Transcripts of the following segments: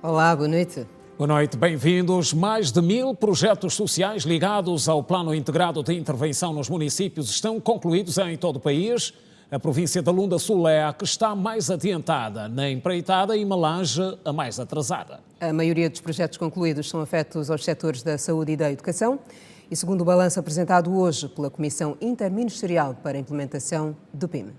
Olá, boa noite. Boa noite, bem-vindos. Mais de 1000 projetos sociais ligados ao Plano Integrado de Intervenção nos municípios estão concluídos em todo o país. A província da Lunda Sul é a que está mais adiantada na empreitada e Malange a mais atrasada. A maioria dos projetos concluídos são afetos aos setores da saúde e da educação e, segundo o balanço apresentado hoje pela Comissão Interministerial para a Implementação do PIM.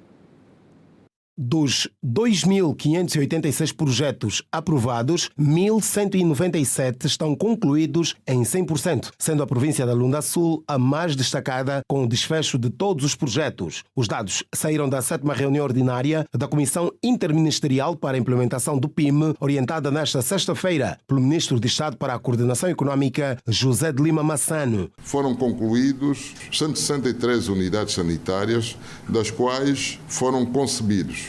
Dos 2.586 projetos aprovados, 1.197 estão concluídos em 100%, sendo a província da Lunda Sul a mais destacada com o desfecho de todos os projetos. Os dados saíram da 7ª reunião ordinária da Comissão Interministerial para a Implementação do PIM, orientada nesta sexta-feira pelo Ministro de Estado para a Coordenação Económica, José de Lima Massano. Foram concluídos 163 unidades sanitárias, das quais foram concebidos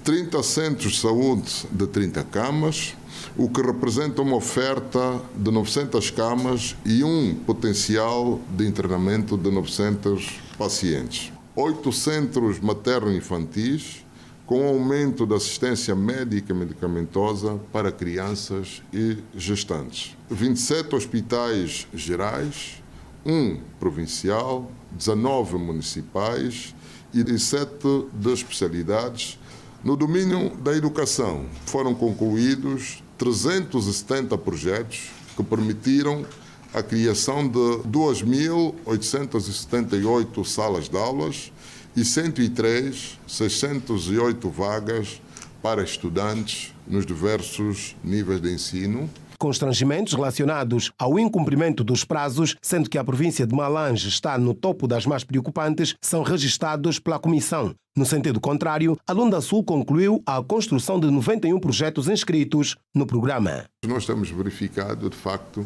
30 centros de saúde de 30 camas, o que representa uma oferta de 900 camas e um potencial de internamento de 900 pacientes. 8 centros materno-infantis, com aumento da assistência médica e medicamentosa para crianças e gestantes. 27 hospitais gerais, 1 provincial, 19 municipais e 7 de especialidades. No domínio da educação, foram concluídos 370 projetos que permitiram a criação de 2.878 salas de aulas e 103.608 vagas para estudantes nos diversos níveis de ensino. Constrangimentos relacionados ao incumprimento dos prazos, sendo que a província de Malange está no topo das mais preocupantes, são registados pela Comissão. No sentido contrário, a Lunda Sul concluiu a construção de 91 projetos inscritos no programa. Nós temos verificado, de facto,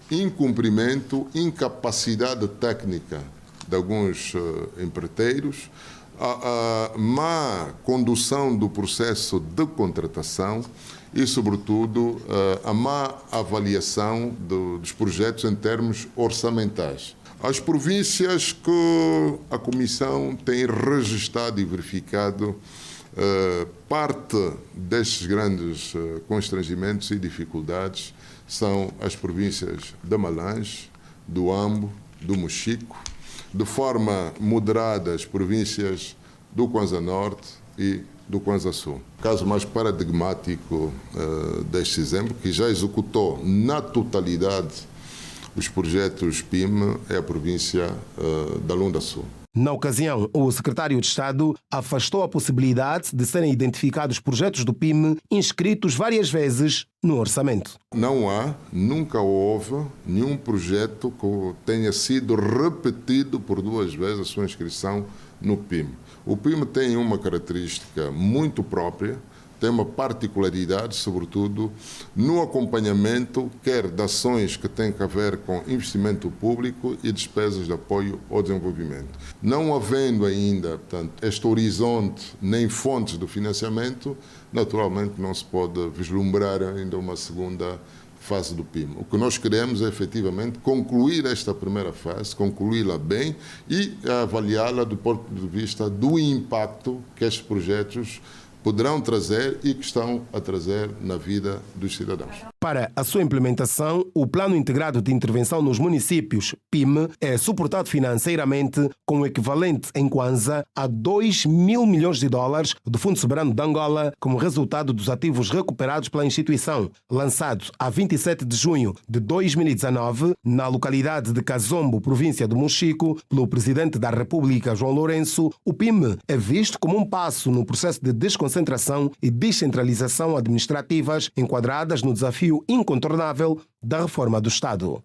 incumprimento, incapacidade técnica de alguns empreiteiros, a má condução do processo de contratação e, sobretudo, a má avaliação dos projetos em termos orçamentais. As províncias que a Comissão tem registrado e verificado parte destes grandes constrangimentos e dificuldades são as províncias da Malange, do Ambo, do Mochico, de forma moderada as províncias do Kwanza Norte e do Kwanza Sul. O caso mais paradigmático deste exemplo, que já executou na totalidade os projetos PIM, é a província da Lunda Sul. Na ocasião, o secretário de Estado afastou a possibilidade de serem identificados projetos do PIM inscritos várias vezes no orçamento. Não há, nunca houve nenhum projeto que tenha sido repetido por 2 vezes a sua inscrição no PIM. O PIM tem uma característica muito própria, tem uma particularidade, sobretudo, no acompanhamento, quer de ações que têm a ver com investimento público e despesas de apoio ao desenvolvimento. Não havendo ainda, portanto, este horizonte nem fontes do financiamento, naturalmente não se pode vislumbrar ainda uma segunda fase do PIM. O que nós queremos é, efetivamente, concluir esta primeira fase, concluí-la bem e avaliá-la do ponto de vista do impacto que estes projetos poderão trazer e que estão a trazer na vida dos cidadãos. Para a sua implementação, o Plano Integrado de Intervenção nos Municípios, PIM, é suportado financeiramente com o equivalente em Kwanza a 2.000 milhões de dólares do Fundo Soberano de Angola como resultado dos ativos recuperados pela instituição. Lançado a 27 de junho de 2019, na localidade de Kazombo, província do Mochico, pelo Presidente da República, João Lourenço, o PIM é visto como um passo no processo de desconcentração e descentralização administrativas enquadradas no desafio incontornável da reforma do Estado.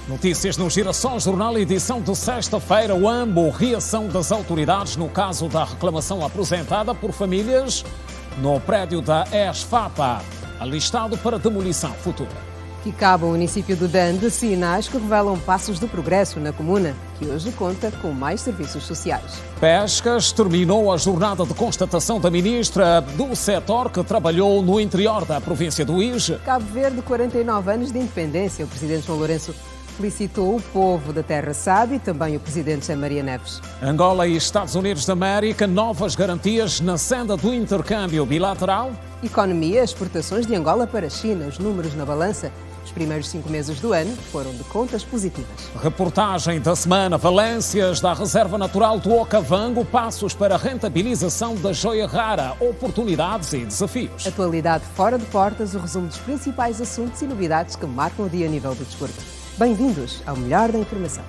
Notícias no Girassol Jornal, edição de sexta-feira. O Ambo, reação das autoridades no caso da reclamação apresentada por famílias no prédio da ESFAPA, alistado para demolição futura. Que cabe ao município do Dande sinais que revelam passos de progresso na comuna, que hoje conta com mais serviços sociais. Pescas terminou a jornada de constatação da ministra do setor que trabalhou no interior da província do Ige. Cabo Verde, 49 anos de independência. O presidente João Lourenço Felicitou o povo da Terra Sábia e também o presidente José Maria Neves. Angola e Estados Unidos da América, novas garantias na senda do intercâmbio bilateral. Economia, exportações de Angola para a China. Os números na balança dos primeiros 5 meses do ano foram de contas positivas. Reportagem da semana, valências da Reserva Natural do Okavango, passos para a rentabilização da joia rara, oportunidades e desafios. Atualidade fora de portas, o resumo dos principais assuntos e novidades que marcam o dia a nível do desporto. Bem-vindos ao melhor da informação.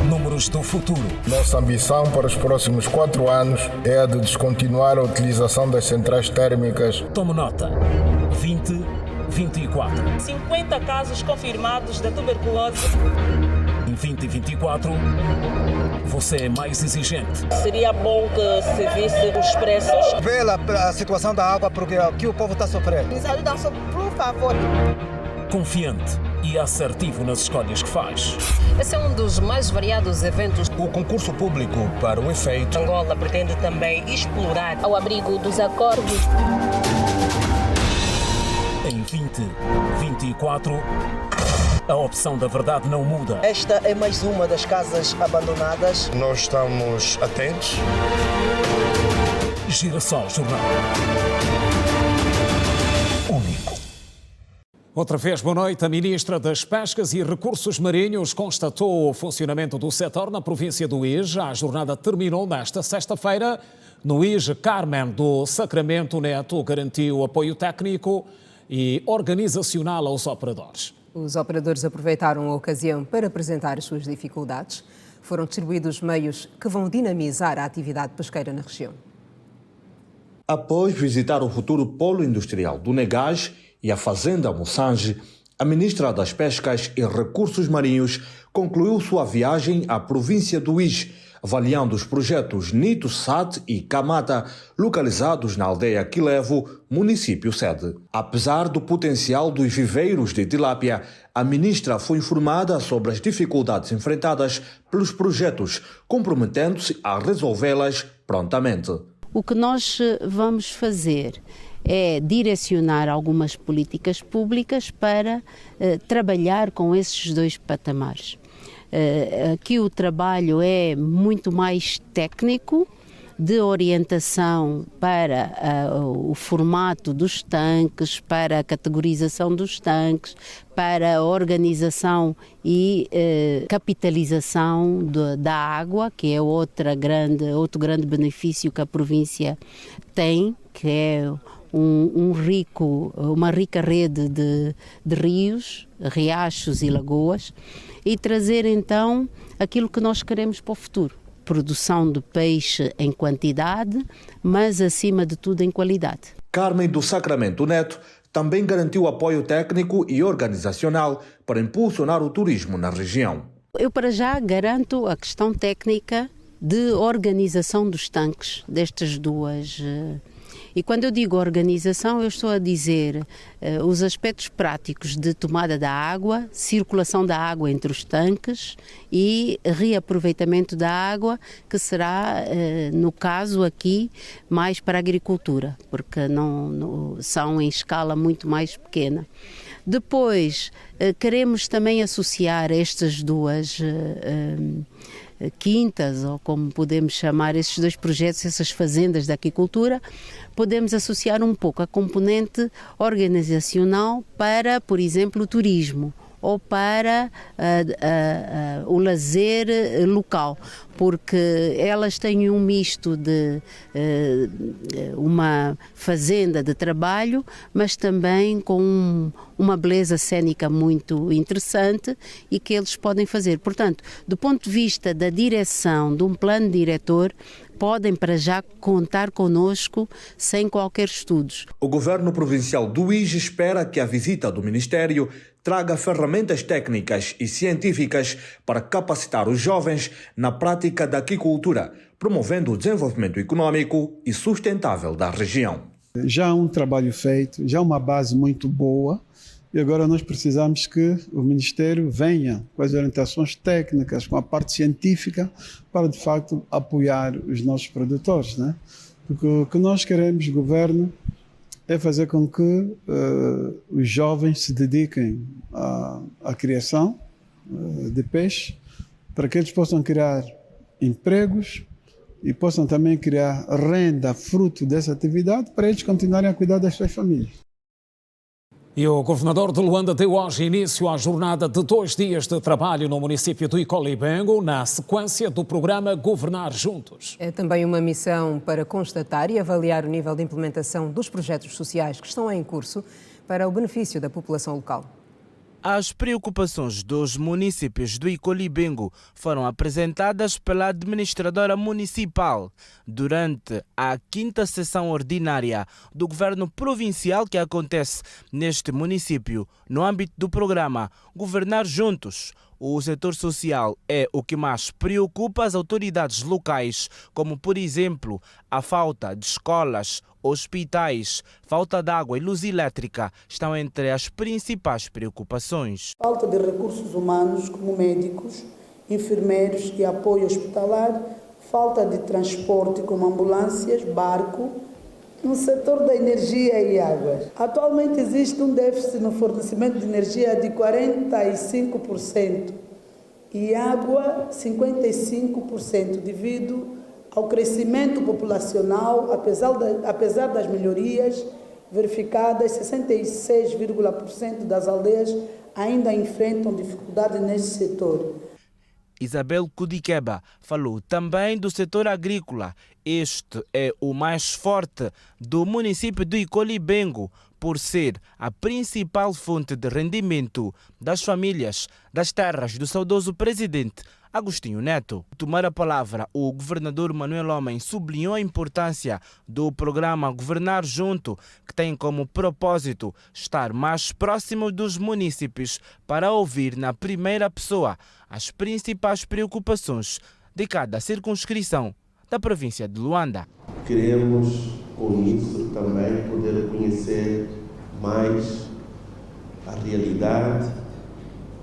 Números do futuro. Nossa ambição para os próximos 4 anos é a de descontinuar a utilização das centrais térmicas. Tome nota. 2024. 50 casos confirmados de tuberculose. Em 2024, você é mais exigente. Seria bom que se visse os preços. Vê a situação da água, porque aqui o povo está sofrendo. Nos ajudam, por favor. Confiante e assertivo nas escolhas que faz. Esse é um dos mais variados eventos. O concurso público para o efeito. Angola pretende também explorar Ao abrigo dos acordos. Em 2024, a opção da verdade não muda. Esta é mais uma das casas abandonadas. Nós estamos atentos. Girassol Jornal. Único. Outra vez, boa noite. A Ministra das Pescas e Recursos Marinhos constatou o funcionamento do setor na província do Ije. A jornada terminou nesta sexta-feira. No Ije, Carmen do Sacramento Neto garantiu apoio técnico e organizacional aos operadores. Os operadores aproveitaram a ocasião para apresentar as suas dificuldades. Foram distribuídos meios que vão dinamizar a atividade pesqueira na região. Após visitar o futuro polo industrial do Negage e a fazenda Moçange, a ministra das Pescas e Recursos Marinhos concluiu sua viagem à província do Ije, avaliando os projetos Nito Sat e Kamata, localizados na aldeia Quilevo, município sede. Apesar do potencial dos viveiros de tilápia, a ministra foi informada sobre as dificuldades enfrentadas pelos projetos, comprometendo-se a resolvê-las prontamente. O que nós vamos fazer é direcionar algumas políticas públicas para trabalhar com esses dois patamares. Aqui o trabalho é muito mais técnico, de orientação para o formato dos tanques, para a categorização dos tanques, para a organização e capitalização da água, que é outro grande benefício que a província tem, que é uma rica rede de rios, riachos e lagoas, e trazer então aquilo que nós queremos para o futuro. Produção de peixe em quantidade, mas acima de tudo em qualidade. Carmen do Sacramento Neto também garantiu apoio técnico e organizacional para impulsionar o turismo na região. Eu para já garanto a questão técnica de organização dos tanques destas duas. E quando eu digo organização, eu estou a dizer os aspectos práticos de tomada da água, circulação da água entre os tanques e reaproveitamento da água, que será, no caso aqui, mais para a agricultura, porque são em escala muito mais pequena. Depois, queremos também associar estas duas quintas, ou como podemos chamar esses dois projetos, essas fazendas da aquicultura, podemos associar um pouco a componente organizacional para, por exemplo, o turismo ou para o lazer local, porque elas têm um misto de uma fazenda de trabalho, mas também com uma beleza cênica muito interessante e que eles podem fazer. Portanto, do ponto de vista da direção, de um plano diretor, podem para já contar connosco sem qualquer estudos. O governo provincial do Ije espera que a visita do Ministério traga ferramentas técnicas e científicas para capacitar os jovens na prática da aquicultura, promovendo o desenvolvimento econômico e sustentável da região. Já há um trabalho feito, já uma base muito boa. E agora nós precisamos que o Ministério venha com as orientações técnicas, com a parte científica, para de facto apoiar os nossos produtores, né? Porque o que nós queremos, governo, é fazer com que os jovens se dediquem à criação de peixe, para que eles possam criar empregos e possam também criar renda fruto dessa atividade para eles continuarem a cuidar das suas famílias. E o governador de Luanda deu hoje início à jornada de 2 dias de trabalho no município do Icolibengo, na sequência do programa Governar Juntos. É também uma missão para constatar e avaliar o nível de implementação dos projetos sociais que estão em curso para o benefício da população local. As preocupações dos municípios do Icolibengo foram apresentadas pela administradora municipal durante a 5ª sessão ordinária do governo provincial que acontece neste município no âmbito do programa Governar Juntos. O setor social é o que mais preocupa as autoridades locais, como, por exemplo, a falta de escolas, hospitais, falta de água e luz elétrica estão entre as principais preocupações. Falta de recursos humanos, como médicos, enfermeiros e apoio hospitalar, falta de transporte, como ambulâncias, barco, no setor da energia e águas. Atualmente existe um déficit no fornecimento de energia de 45% e água 55%, devido ao crescimento populacional, apesar das melhorias verificadas, 66,% das aldeias ainda enfrentam dificuldades nesse setor. Isabel Kudiqueba falou também do setor agrícola. Este é o mais forte do município do Icolibengo, por ser a principal fonte de rendimento das famílias das terras do saudoso presidente Agostinho Neto. Ao tomar a palavra, o governador Manuel Homem sublinhou a importância do programa Governar Junto, que tem como propósito estar mais próximo dos municípios para ouvir na primeira pessoa as principais preocupações de cada circunscrição da província de Luanda. Queremos, com isso, também poder conhecer mais a realidade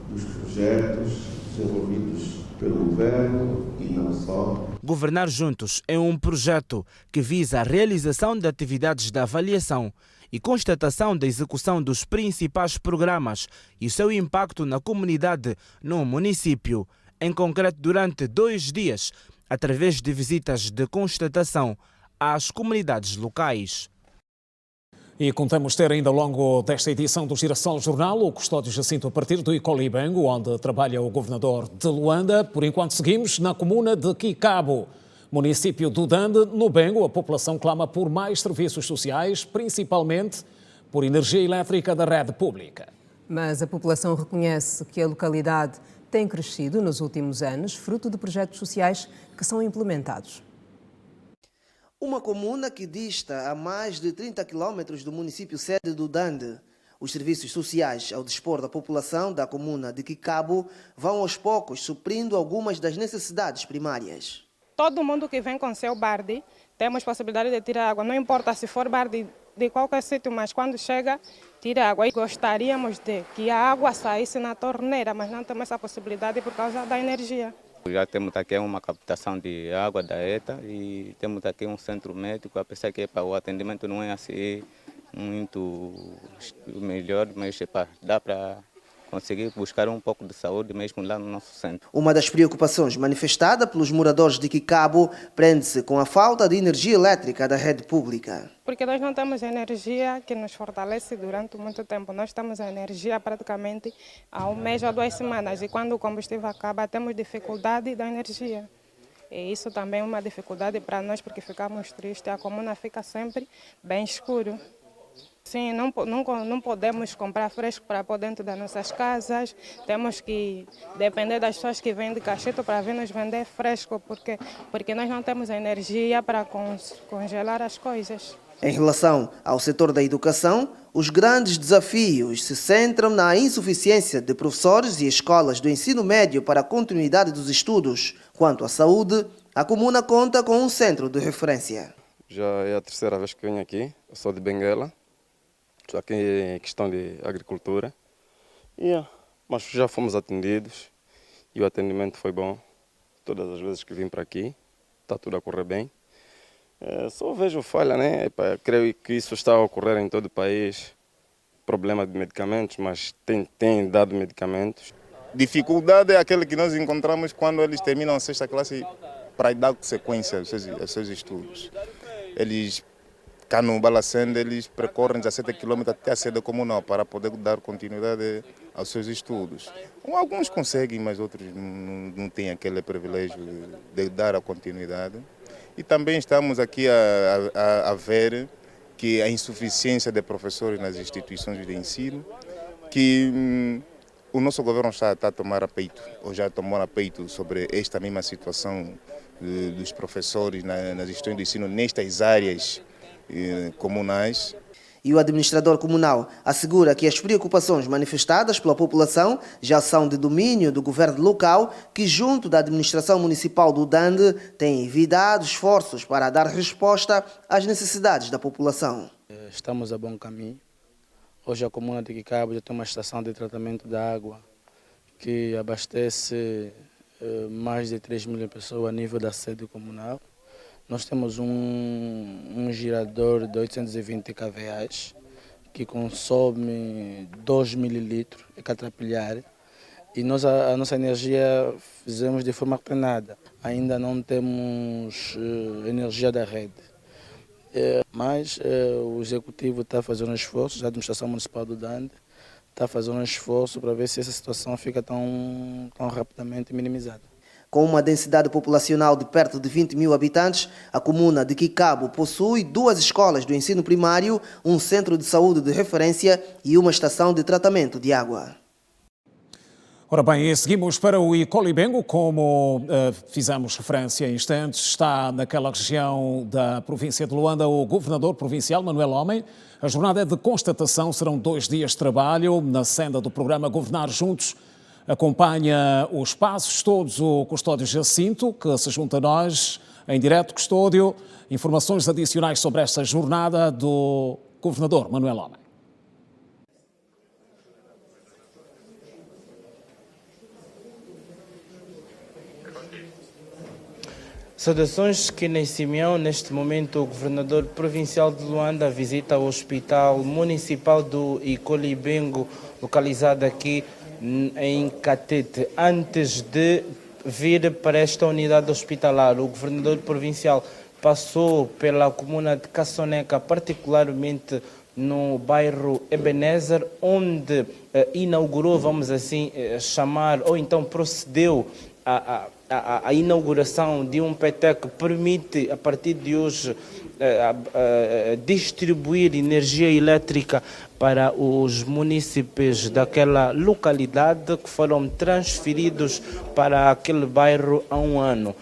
dos projetos desenvolvidos pelo governo e não só. Governar Juntos é um projeto que visa a realização de atividades de avaliação e constatação da execução dos principais programas e seu impacto na comunidade no município, em concreto durante 2 dias, através de visitas de constatação às comunidades locais. E contamos ter ainda ao longo desta edição do Girassol Jornal o Custódio Jacinto a partir do Icolibengo, onde trabalha o governador de Luanda. Por enquanto seguimos na comuna de Quicabo, município do Dande, no Bengo. A população clama por mais serviços sociais, principalmente por energia elétrica da rede pública. Mas a população reconhece que a localidade tem crescido nos últimos anos, fruto de projetos sociais que são implementados. Uma comuna que dista a mais de 30 quilómetros do município sede do Dande. Os serviços sociais ao dispor da população da comuna de Quicabo vão aos poucos suprindo algumas das necessidades primárias. Todo mundo que vem com seu barde, temos possibilidade de tirar água. Não importa se for barde de qualquer sítio, mas quando chega, tira água. E gostaríamos de que a água saísse na torneira, mas não temos essa possibilidade por causa da energia. Já temos aqui uma captação de água da ETA e temos aqui um centro médico, apesar que o atendimento não é assim muito melhor, mas dá para conseguir buscar um pouco de saúde mesmo lá no nosso centro. Uma das preocupações manifestada pelos moradores de Quicabo prende-se com a falta de energia elétrica da rede pública. Porque nós não temos energia que nos fortalece durante muito tempo. Nós temos a energia praticamente há 1 mês ou 2 semanas e quando o combustível acaba temos dificuldade da energia. E isso também é uma dificuldade para nós porque ficamos tristes. A comuna fica sempre bem escuro. Sim, não podemos comprar fresco para pôr dentro das nossas casas. Temos que depender das pessoas que vêm de Cacheto para vir nos vender fresco, porque nós não temos energia para congelar as coisas. Em relação ao setor da educação, os grandes desafios se centram na insuficiência de professores e escolas do ensino médio para a continuidade dos estudos. Quanto à saúde, a comuna conta com um centro de referência. Já é a 3ª vez que venho aqui, eu sou de Benguela. Estou aqui em questão de agricultura. Mas já fomos atendidos e o atendimento foi bom. Todas as vezes que vim para aqui, está tudo a correr bem. Só vejo falha, né? Creio que isso está a ocorrer em todo o país. Problema de medicamentos, mas tem dado medicamentos. Dificuldade é aquela que nós encontramos quando eles terminam a 6ª classe para dar sequência aos seus estudos. Eles, cá no Balacende, eles percorrem 17 km até a sede comunal para poder dar continuidade aos seus estudos. Alguns conseguem, mas outros não têm aquele privilégio de dar a continuidade. E também estamos aqui a ver que a insuficiência de professores nas instituições de ensino, que o nosso governo está a tomar a peito, ou já tomou a peito sobre esta mesma situação dos professores nas instituições de ensino nestas áreas comunais. E o administrador comunal assegura que as preocupações manifestadas pela população já são de domínio do governo local, que junto da administração municipal do Dande tem envidado esforços para dar resposta às necessidades da população. Estamos a bom caminho. Hoje a comuna de Quicabo já tem uma estação de tratamento da água que abastece mais de 3 mil pessoas a nível da sede comunal. Nós temos um gerador de 820 kVA que consome 2 mililitros de catrapilhar, e nós a nossa energia fizemos de forma alternada. Ainda não temos energia da rede, mas o executivo está fazendo um esforço, a administração municipal do Dande está fazendo um esforço para ver se essa situação fica tão rapidamente minimizada. Com uma densidade populacional de perto de 20 mil habitantes, a comuna de Quicabo possui 2 escolas do ensino primário, um centro de saúde de referência e uma estação de tratamento de água. Ora bem, e seguimos para o Icolibengo, como fizemos referência em instantes, está naquela região da província de Luanda o governador provincial, Manuel Homem. A jornada é de constatação, serão 2 dias de trabalho na senda do programa Governar Juntos. Acompanha os passos todos o Custódio Jacinto, que se junta a nós em direto. Custódio, informações adicionais sobre esta jornada do governador Manuel Homem. Saudações, Kenneth Simeão. Neste momento, o governador provincial de Luanda visita o Hospital Municipal do Icolibengo, localizado aqui em Catete. Antes de vir para esta unidade hospitalar, o governador provincial passou pela comuna de Caçoneca, particularmente no bairro Ebenezer, onde inaugurou, vamos assim chamar, ou então procedeu a inauguração de um PT que permite, a partir de hoje, distribuir energia elétrica para os munícipes daquela localidade que foram transferidos para aquele bairro há um ano.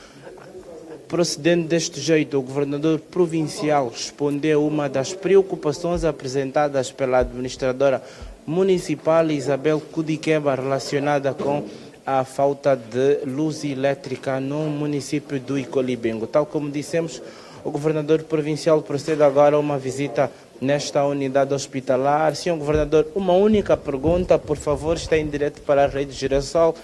Procedendo deste jeito, o governador provincial respondeu uma das preocupações apresentadas pela administradora municipal Isabel Kudiqueba, relacionada com a falta de luz elétrica no município do Icolibengo. Tal como dissemos, o governador provincial procede agora a uma visita nesta unidade hospitalar. Senhor governador, uma única pergunta, por favor, está em direto para a Rede Girassol.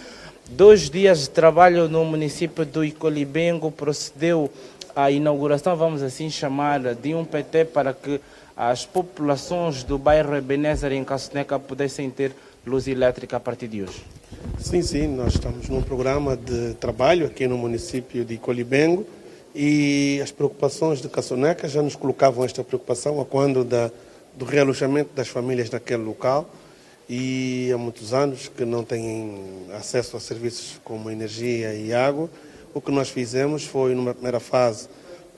2 dias de trabalho no município do Icolibengo, procedeu à inauguração, vamos assim chamar, de um PT para que as populações do bairro Ebenezer em Caçoneca pudessem ter luz elétrica a partir de hoje. Sim, nós estamos num programa de trabalho aqui no município de Icolibengo e as preocupações de Caçoneca já nos colocavam esta preocupação a quando do realojamento das famílias naquele local, e há muitos anos que não têm acesso a serviços como energia e água. O que nós fizemos foi, numa primeira fase,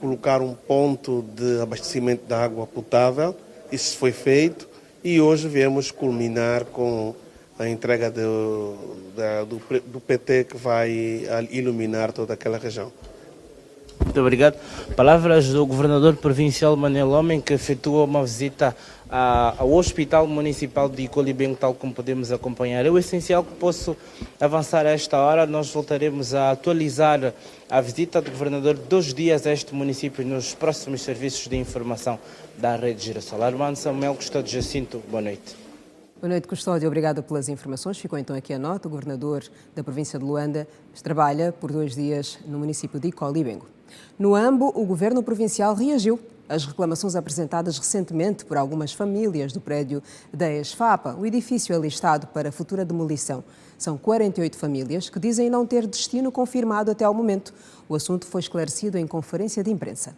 colocar um ponto de abastecimento de água potável. Isso foi feito e hoje viemos culminar com a entrega do PT que vai iluminar toda aquela região. Muito obrigado. Palavras do governador provincial Manuel Homem, que efetuou uma visita ao Hospital Municipal de Icolibengo, tal como podemos acompanhar. É o essencial que posso avançar a esta hora. Nós voltaremos a atualizar a visita do governador 2 dias a este município nos próximos serviços de informação da Rede Girassol. Armando Samuel, Custódio Jacinto, boa noite. Boa noite, Custódio. Obrigada pelas informações. Ficou então aqui a nota. O governador da província de Luanda trabalha por 2 dias no município de Icolibengo. No Ambo, o governo provincial reagiu às reclamações apresentadas recentemente por algumas famílias do prédio da ESFAPA. O edifício é listado para futura demolição. São 48 famílias que dizem não ter destino confirmado até ao momento. O assunto foi esclarecido em conferência de imprensa.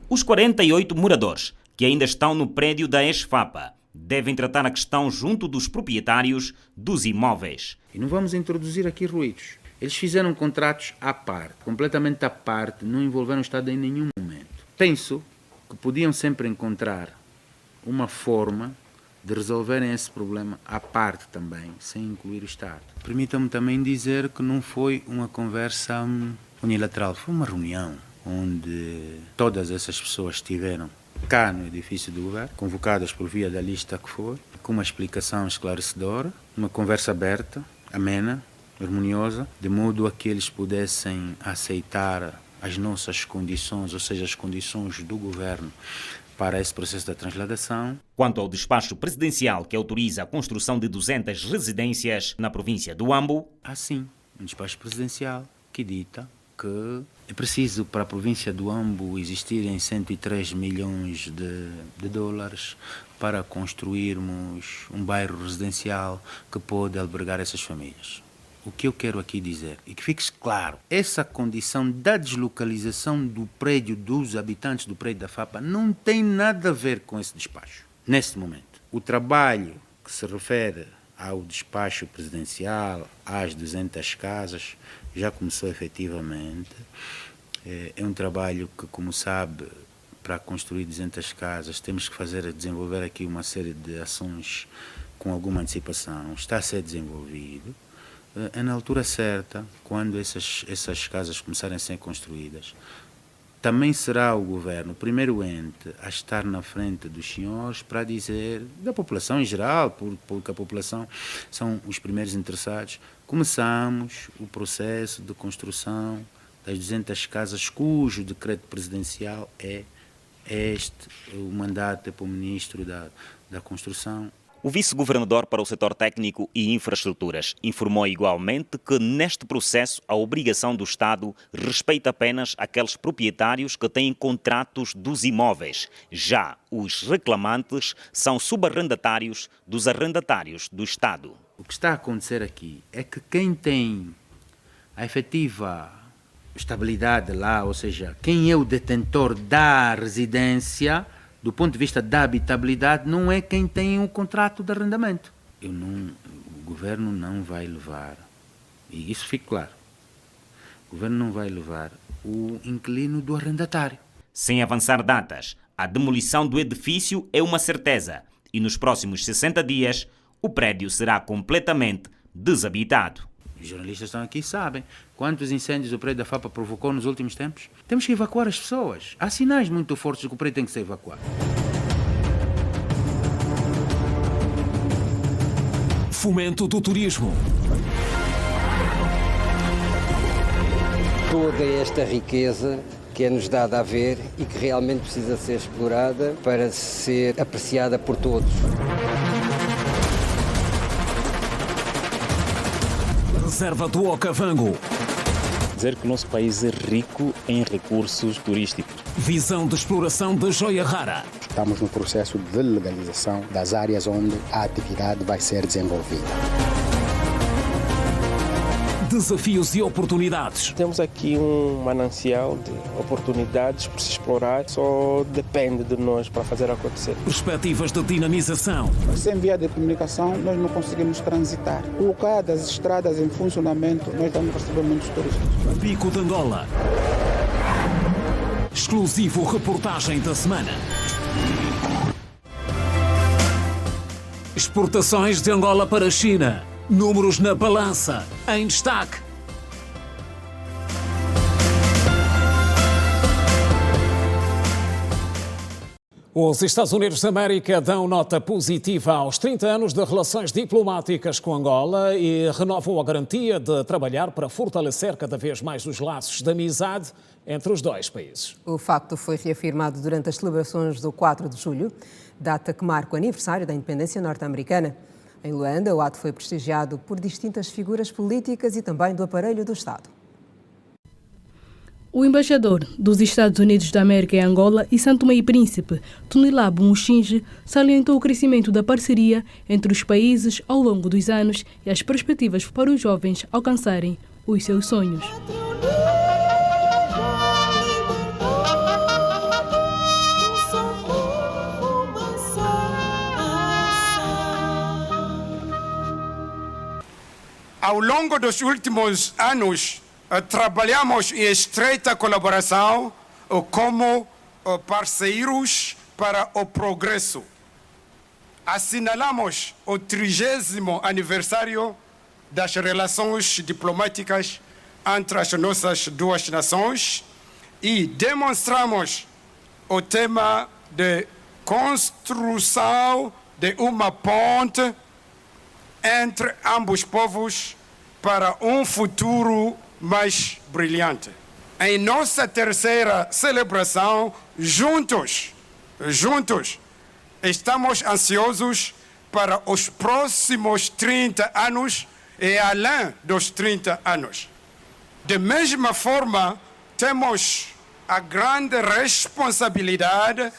Os 48 moradores que ainda estão no prédio da ESFAPA devem tratar a questão junto dos proprietários dos imóveis. E não vamos introduzir aqui ruídos. Eles fizeram contratos à parte, completamente à parte, não envolveram o Estado em nenhum momento. Penso que podiam sempre encontrar uma forma de resolverem esse problema à parte também, sem incluir o Estado. Permitam-me também dizer que não foi uma conversa unilateral, foi uma reunião onde todas essas pessoas estiveram cá no edifício do governo, convocadas por via da lista que foi, com uma explicação esclarecedora, uma conversa aberta, amena, harmoniosa, de modo a que eles pudessem aceitar as nossas condições, ou seja, as condições do governo para esse processo da transladação. Quanto ao despacho presidencial que autoriza a construção de 200 residências na província do Ambo, há sim um despacho presidencial que dita que é preciso para a província do Ambo existirem 103 milhões de dólares para construirmos um bairro residencial que pode albergar essas famílias. O que eu quero aqui dizer, e que fique claro, essa condição da deslocalização do prédio, dos habitantes do prédio da FAPA, não tem nada a ver com esse despacho, neste momento. O trabalho que se refere ao despacho presidencial, às 200 casas, já começou efetivamente. É um trabalho que, como sabe, para construir 200 casas, temos que desenvolver aqui uma série de ações com alguma antecipação. Está a ser desenvolvido. É na altura certa, quando essas casas começarem a ser construídas, também será o governo o primeiro ente a estar na frente dos senhores para dizer, da população em geral, porque a população são os primeiros interessados, começamos o processo de construção das 200 casas cujo decreto presidencial é este, o mandato é para o Ministro da Construção. O vice-governador para o setor técnico e infraestruturas informou igualmente que neste processo a obrigação do Estado respeita apenas aqueles proprietários que têm contratos dos imóveis. Já os reclamantes são subarrendatários dos arrendatários do Estado. O que está a acontecer aqui é que quem tem a efetiva estabilidade lá, ou seja, quem é o detentor da residência, do ponto de vista da habitabilidade, não é quem tem um contrato de arrendamento. O governo não vai levar, e isso fica claro, o governo não vai levar o inquilino do arrendatário. Sem avançar datas, a demolição do edifício é uma certeza e nos próximos 60 dias o prédio será completamente desabitado. Os jornalistas estão aqui e sabem quantos incêndios o prédio da FAPA provocou nos últimos tempos. Temos que evacuar as pessoas. Há sinais muito fortes de que o prédio tem que ser evacuado. Fomento do turismo. Toda esta riqueza que é-nos dada a ver e que realmente precisa ser explorada para ser apreciada por todos. Reserva do Okavango. Dizer que o nosso país é rico em recursos turísticos. Visão de exploração de joia rara. Estamos no processo de legalização das áreas onde a atividade vai ser desenvolvida. Desafios e oportunidades. Temos aqui um manancial de oportunidades por se explorar, só depende de nós para fazer acontecer. Perspectivas de dinamização. Sem via de comunicação, nós não conseguimos transitar. Colocadas as estradas em funcionamento, nós estamos recebendo muitos turistas. Pico de Angola. Exclusivo reportagem da semana. Exportações de Angola para a China. Números na balança, em destaque. Os Estados Unidos da América dão nota positiva aos 30 anos de relações diplomáticas com Angola e renovam a garantia de trabalhar para fortalecer cada vez mais os laços de amizade entre os dois países. O facto foi reafirmado durante as celebrações do 4 de julho, data que marca o aniversário da independência norte-americana. Em Luanda, o ato foi prestigiado por distintas figuras políticas e também do aparelho do Estado. O embaixador dos Estados Unidos da América em Angola e São Tomé e Príncipe, Tunilabo Mushinji, salientou o crescimento da parceria entre os países ao longo dos anos e as perspectivas para os jovens alcançarem os seus sonhos. Ao longo dos últimos anos, trabalhamos em estreita colaboração como parceiros para o progresso. Assinalamos o 30º aniversário das relações diplomáticas entre as nossas duas nações e demonstramos o tema de construção de uma ponte entre ambos povos para um futuro mais brilhante. Em nossa terceira celebração, juntos, estamos ansiosos para os próximos 30 anos e além dos 30 anos. De mesma forma, temos a grande responsabilidade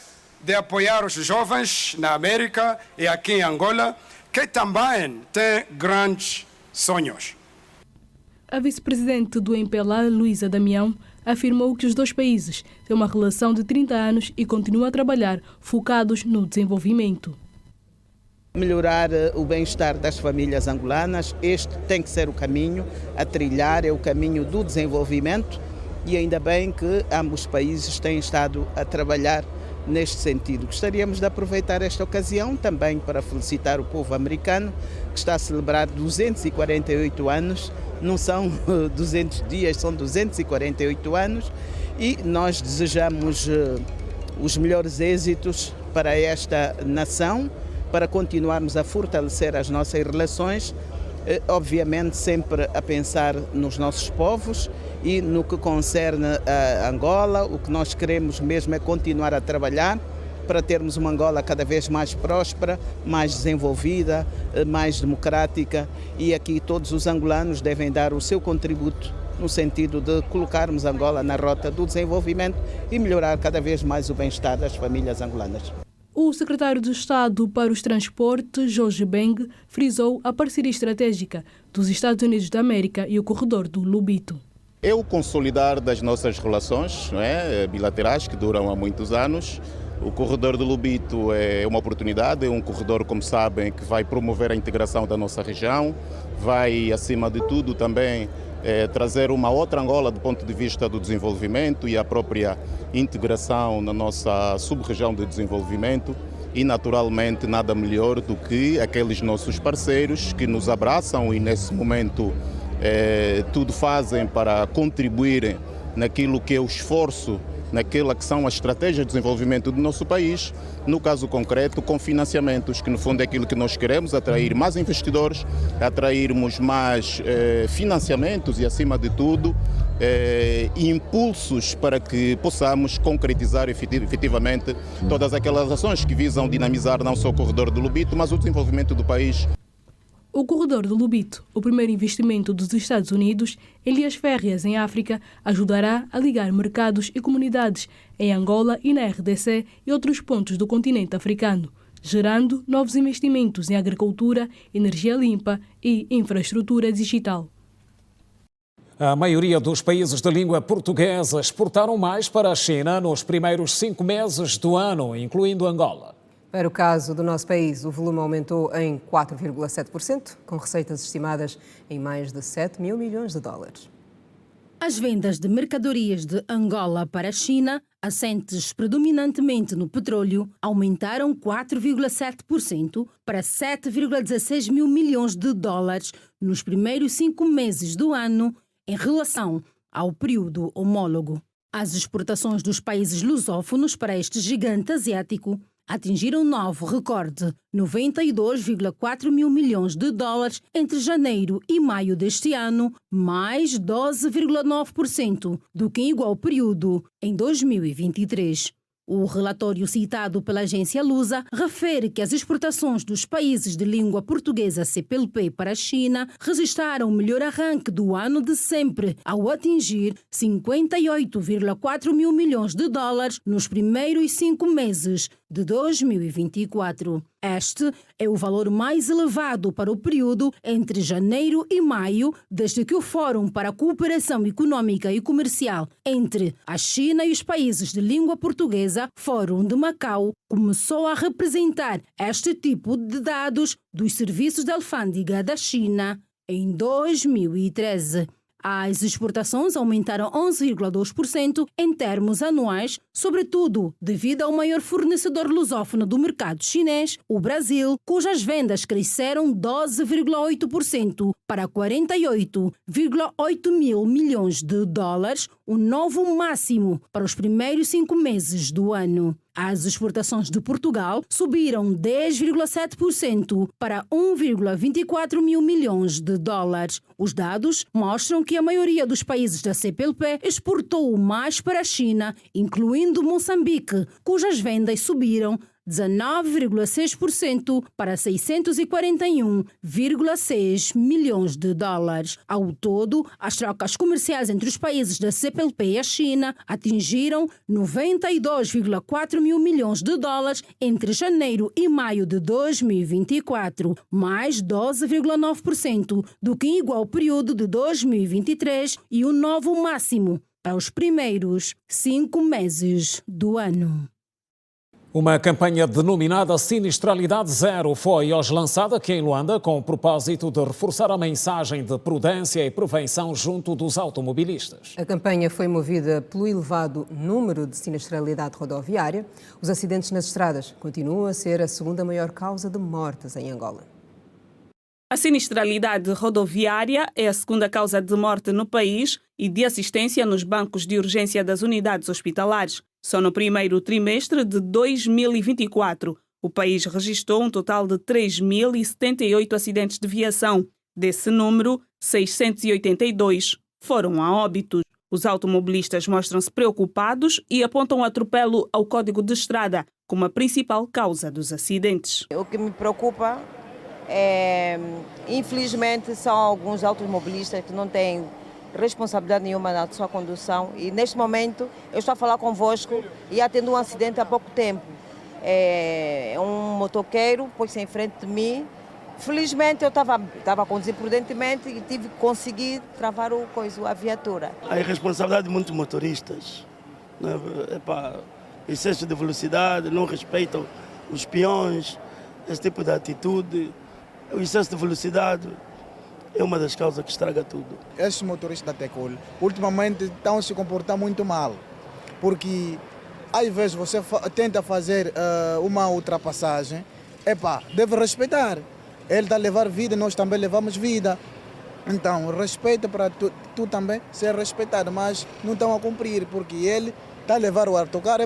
de apoiar os jovens na América e aqui em Angola, que também têm grandes sonhos. A vice-presidente do MPLA, Luísa Damião, afirmou que os dois países têm uma relação de 30 anos e continuam a trabalhar focados no desenvolvimento. Melhorar o bem-estar das famílias angolanas, este tem que ser o caminho a trilhar, é o caminho do desenvolvimento e ainda bem que ambos os países têm estado a trabalhar neste sentido. Gostaríamos de aproveitar esta ocasião também para felicitar o povo americano que está a celebrar 248 anos, não são 200 dias, são 248 anos e nós desejamos os melhores êxitos para esta nação, para continuarmos a fortalecer as nossas relações, obviamente sempre a pensar nos nossos povos e no que concerne a Angola, o que nós queremos mesmo é continuar a trabalhar para termos uma Angola cada vez mais próspera, mais desenvolvida, mais democrática e aqui todos os angolanos devem dar o seu contributo no sentido de colocarmos Angola na rota do desenvolvimento e melhorar cada vez mais o bem-estar das famílias angolanas. O secretário de Estado para os Transportes, Jorge Beng, frisou a parceria estratégica dos Estados Unidos da América e o corredor do Lubito. É o consolidar das nossas relações, não é, bilaterais que duram há muitos anos. O corredor do Lubito é uma oportunidade, é um corredor, como sabem, que vai promover a integração da nossa região, vai, acima de tudo, também trazer uma outra Angola do ponto de vista do desenvolvimento e a própria integração na nossa sub-região de desenvolvimento e, naturalmente, nada melhor do que aqueles nossos parceiros que nos abraçam e, nesse momento, tudo fazem para contribuírem naquilo que é o esforço, naquela que são as estratégias de desenvolvimento do nosso país, no caso concreto com financiamentos, que no fundo é aquilo que nós queremos, atrair mais investidores, atrairmos mais financiamentos e, acima de tudo, impulsos para que possamos concretizar efetivamente todas aquelas ações que visam dinamizar não só o corredor do Lubito, mas o desenvolvimento do país. O corredor do Lubito, o primeiro investimento dos Estados Unidos em linhas férreas em África, ajudará a ligar mercados e comunidades em Angola e na RDC e outros pontos do continente africano, gerando novos investimentos em agricultura, energia limpa e infraestrutura digital. A maioria dos países de língua portuguesa exportaram mais para a China nos primeiros 5 meses do ano, incluindo Angola. Para o caso do nosso país, o volume aumentou em 4,7%, com receitas estimadas em mais de 7 mil milhões de dólares. As vendas de mercadorias de Angola para a China, assentes predominantemente no petróleo, aumentaram 4,7% para 7,16 mil milhões de dólares nos primeiros 5 meses do ano, em relação ao período homólogo. As exportações dos países lusófonos para este gigante asiático atingiram um novo recorde, 92,4 mil milhões de dólares entre janeiro e maio deste ano, mais 12,9% do que em igual período em 2023. O relatório citado pela agência Lusa refere que as exportações dos países de língua portuguesa CPLP para a China registraram o melhor arranque do ano de sempre, ao atingir 58,4 mil milhões de dólares nos primeiros 5 meses de 2024. Este é o valor mais elevado para o período entre janeiro e maio, desde que o Fórum para a Cooperação Econômica e Comercial entre a China e os países de língua portuguesa, Fórum de Macau, começou a representar este tipo de dados dos serviços de alfândega da China em 2013. As exportações aumentaram 11,2% em termos anuais, sobretudo devido ao maior fornecedor lusófono do mercado chinês, o Brasil, cujas vendas cresceram 12,8% para 48,8 mil milhões de dólares, o novo máximo para os primeiros 5 meses do ano. As exportações de Portugal subiram 10,7% para 1,24 mil milhões de dólares. Os dados mostram que a maioria dos países da CPLP exportou mais para a China, incluindo Moçambique, cujas vendas subiram 19,6% para 641,6 milhões de dólares. Ao todo, as trocas comerciais entre os países da CPLP e a China atingiram 92,4 mil milhões de dólares entre janeiro e maio de 2024, mais 12,9% do que em igual período de 2023 e o novo máximo para os primeiros 5 meses do ano. Uma campanha denominada Sinistralidade Zero foi hoje lançada aqui em Luanda com o propósito de reforçar a mensagem de prudência e prevenção junto dos automobilistas. A campanha foi movida pelo elevado número de sinistralidade rodoviária. Os acidentes nas estradas continuam a ser a segunda maior causa de mortes em Angola. A sinistralidade rodoviária é a segunda causa de morte no país e de assistência nos bancos de urgência das unidades hospitalares. Só no primeiro trimestre de 2024, o país registrou um total de 3.078 acidentes de viação. Desse número, 682 foram a óbitos. Os automobilistas mostram-se preocupados e apontam o atropelo ao Código de Estrada como a principal causa dos acidentes. O que me preocupa é, infelizmente, são alguns automobilistas que não têm responsabilidade nenhuma na sua condução e neste momento eu estou a falar convosco e atendo um acidente há pouco tempo. Um motoqueiro pôs-se em frente de mim. Felizmente eu estava a conduzir prudentemente e tive que conseguir travar a viatura. A irresponsabilidade de muitos motoristas, né? Excesso de velocidade, não respeitam os peões, esse tipo de atitude, o excesso de velocidade é uma das causas que estraga tudo. Esses motoristas da Tecol ultimamente estão a se comportar muito mal, porque às vezes você tenta fazer uma ultrapassagem, deve respeitar. Ele está a levar vida, nós também levamos vida. Então, respeita para tu também ser respeitado, mas não estão a cumprir, porque ele está a levar o autocarro,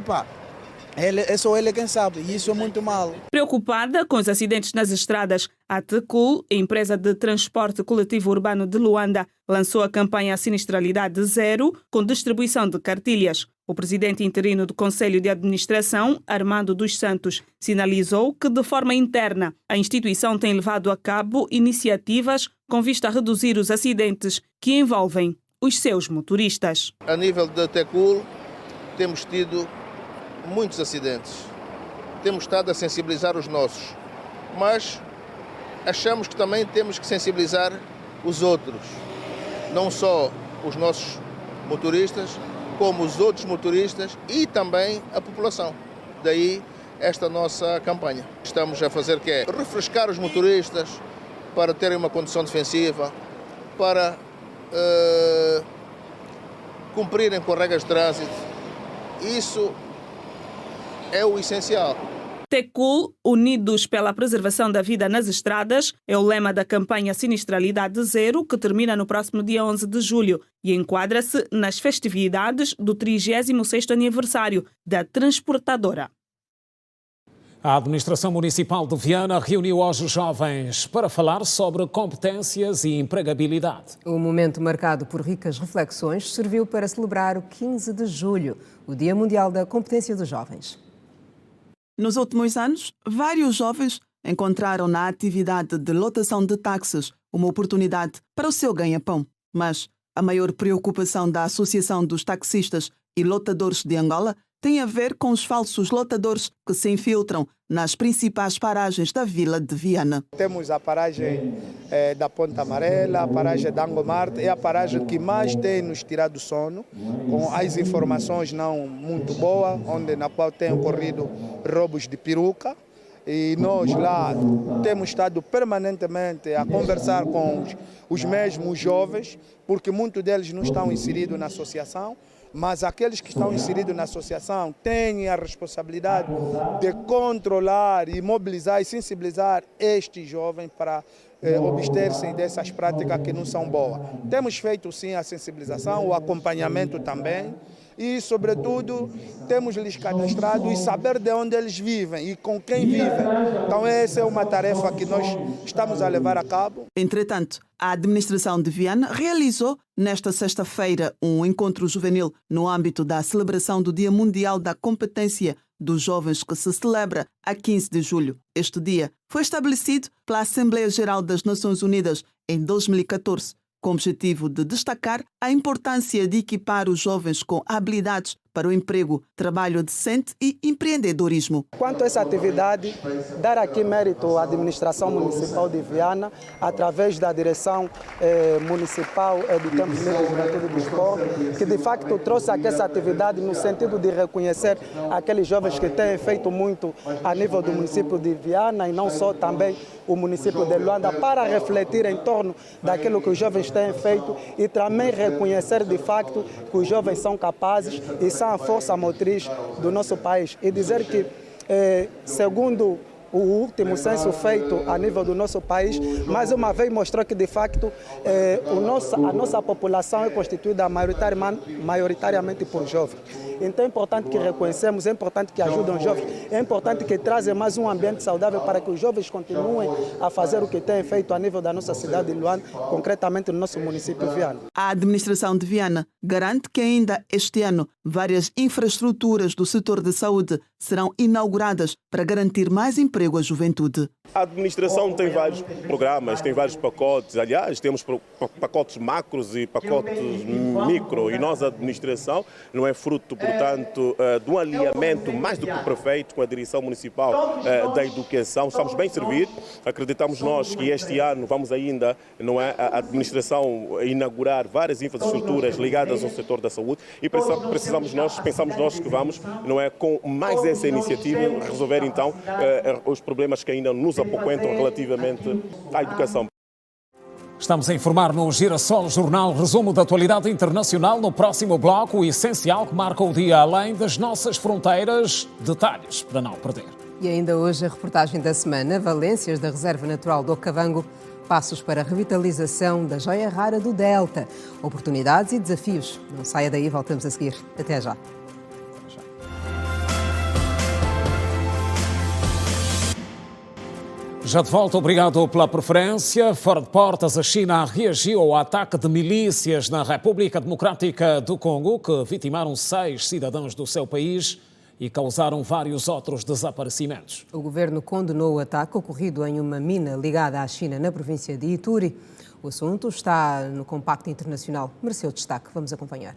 é só ele quem sabe, e isso é muito mal. Preocupada com os acidentes nas estradas, a Tecul, empresa de transporte coletivo urbano de Luanda, lançou a campanha Sinistralidade Zero com distribuição de cartilhas. O presidente interino do Conselho de Administração, Armando dos Santos, sinalizou que, de forma interna, a instituição tem levado a cabo iniciativas com vista a reduzir os acidentes que envolvem os seus motoristas. A nível da Tecul, temos tido muitos acidentes. Temos estado a sensibilizar os nossos, mas achamos que também temos que sensibilizar os outros, não só os nossos motoristas, como os outros motoristas e também a população. Daí esta nossa campanha. Estamos a fazer que é refrescar os motoristas para terem uma condução defensiva, para cumprirem com regras de trânsito. Isso é o essencial. Tecul, unidos pela preservação da vida nas estradas, é o lema da campanha Sinistralidade Zero, que termina no próximo dia 11 de julho e enquadra-se nas festividades do 36º aniversário da transportadora. A Administração Municipal de Viana reuniu hoje os jovens para falar sobre competências e empregabilidade. O momento marcado por ricas reflexões serviu para celebrar o 15 de julho, o Dia Mundial da Competência dos Jovens. Nos últimos anos, vários jovens encontraram na atividade de lotação de táxis uma oportunidade para o seu ganha-pão. Mas a maior preocupação da Associação dos Taxistas e Lotadores de Angola tem a ver com os falsos lotadores que se infiltram nas principais paragens da vila de Viana. Temos a paragem da Ponta Amarela, a paragem da Angomarte, é a paragem que mais tem nos tirado do sono, com as informações não muito boas, na qual tem ocorrido roubos de peruca. E nós lá temos estado permanentemente a conversar com os mesmos jovens, porque muitos deles não estão inseridos na associação, mas aqueles que estão inseridos na associação têm a responsabilidade de controlar e mobilizar e sensibilizar estes jovens para abster-se dessas práticas que não são boas. Temos feito sim a sensibilização, o acompanhamento também e, sobretudo, temos lhes cadastrado e saber de onde eles vivem e com quem vivem. Então essa é uma tarefa que nós estamos a levar a cabo. Entretanto, a administração de Viana realizou nesta sexta-feira um encontro juvenil no âmbito da celebração do Dia Mundial da Competência dos Jovens, que se celebra a 15 de julho. Este dia foi estabelecido pela Assembleia Geral das Nações Unidas em 2014, com o objetivo de destacar a importância de equipar os jovens com habilidades para o emprego, trabalho decente e empreendedorismo. Quanto a essa atividade, dar aqui mérito à Administração Municipal de Viana, através da Direção Municipal do Tempo Livre, Juventude e Desporto, que de facto trouxe aqui essa atividade no sentido de reconhecer aqueles jovens que têm feito muito a nível do município de Viana e não só também o município de Luanda, para refletir em torno daquilo que os jovens têm feito e também reconhecer de facto que os jovens são capazes e são a força motriz do nosso país. E dizer que, segundo o último censo feito a nível do nosso país, mais uma vez mostrou que, de facto, a nossa população é constituída maioritariamente por jovens. Então é importante que reconhecemos, é importante que ajudem os jovens, é importante que trazem mais um ambiente saudável para que os jovens continuem a fazer o que têm feito a nível da nossa cidade de Luanda, concretamente no nosso município de Viana. A administração de Viana garante que ainda este ano várias infraestruturas do setor de saúde serão inauguradas para garantir mais emprego à juventude. A administração tem vários programas, tem vários pacotes. Aliás, temos pacotes macros e pacotes micro. E nós, a administração, não é fruto, portanto, de um alinhamento mais do que perfeito com a Direção Municipal da Educação. Estamos bem servidos. Acreditamos nós que este ano vamos ainda, não é, a administração inaugurar várias infraestruturas ligadas ao setor da saúde e pensamos nós que vamos, não é, com mais essa iniciativa resolver então os problemas que ainda nos apoquentam relativamente à educação. Estamos a informar no Girassol Jornal, resumo da atualidade internacional. No próximo bloco, o essencial que marca o dia além das nossas fronteiras. Detalhes para não perder. E ainda hoje a reportagem da semana, Valências da Reserva Natural do Okavango, passos para a revitalização da joia rara do Delta, oportunidades e desafios. Não saia daí, voltamos a seguir. Até já. Já de volta, obrigado pela preferência. Fora de portas, a China reagiu ao ataque de milícias na República Democrática do Congo, que vitimaram 6 cidadãos do seu país e causaram vários outros desaparecimentos. O governo condenou o ataque ocorrido em uma mina ligada à China na província de Ituri. O assunto está no Compacto Internacional. Mereceu destaque. Vamos acompanhar.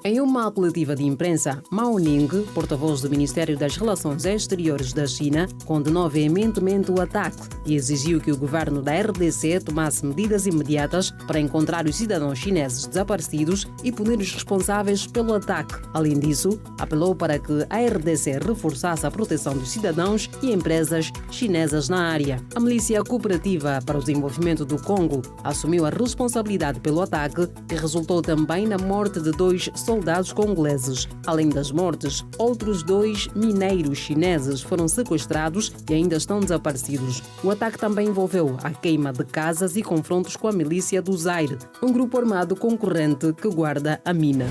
Em uma apelativa de imprensa, Mao Ning, porta-voz do Ministério das Relações Exteriores da China, condenou veementemente o ataque e exigiu que o governo da RDC tomasse medidas imediatas para encontrar os cidadãos chineses desaparecidos e punir os responsáveis pelo ataque. Além disso, apelou para que a RDC reforçasse a proteção dos cidadãos e empresas chinesas na área. A Milícia Cooperativa para o Desenvolvimento do Congo assumiu a responsabilidade pelo ataque, que resultou também na morte de 2 soldados congoleses. Além das mortes, outros 2 mineiros chineses foram sequestrados e ainda estão desaparecidos. O ataque também envolveu a queima de casas e confrontos com a milícia do Zaire, um grupo armado concorrente que guarda a mina.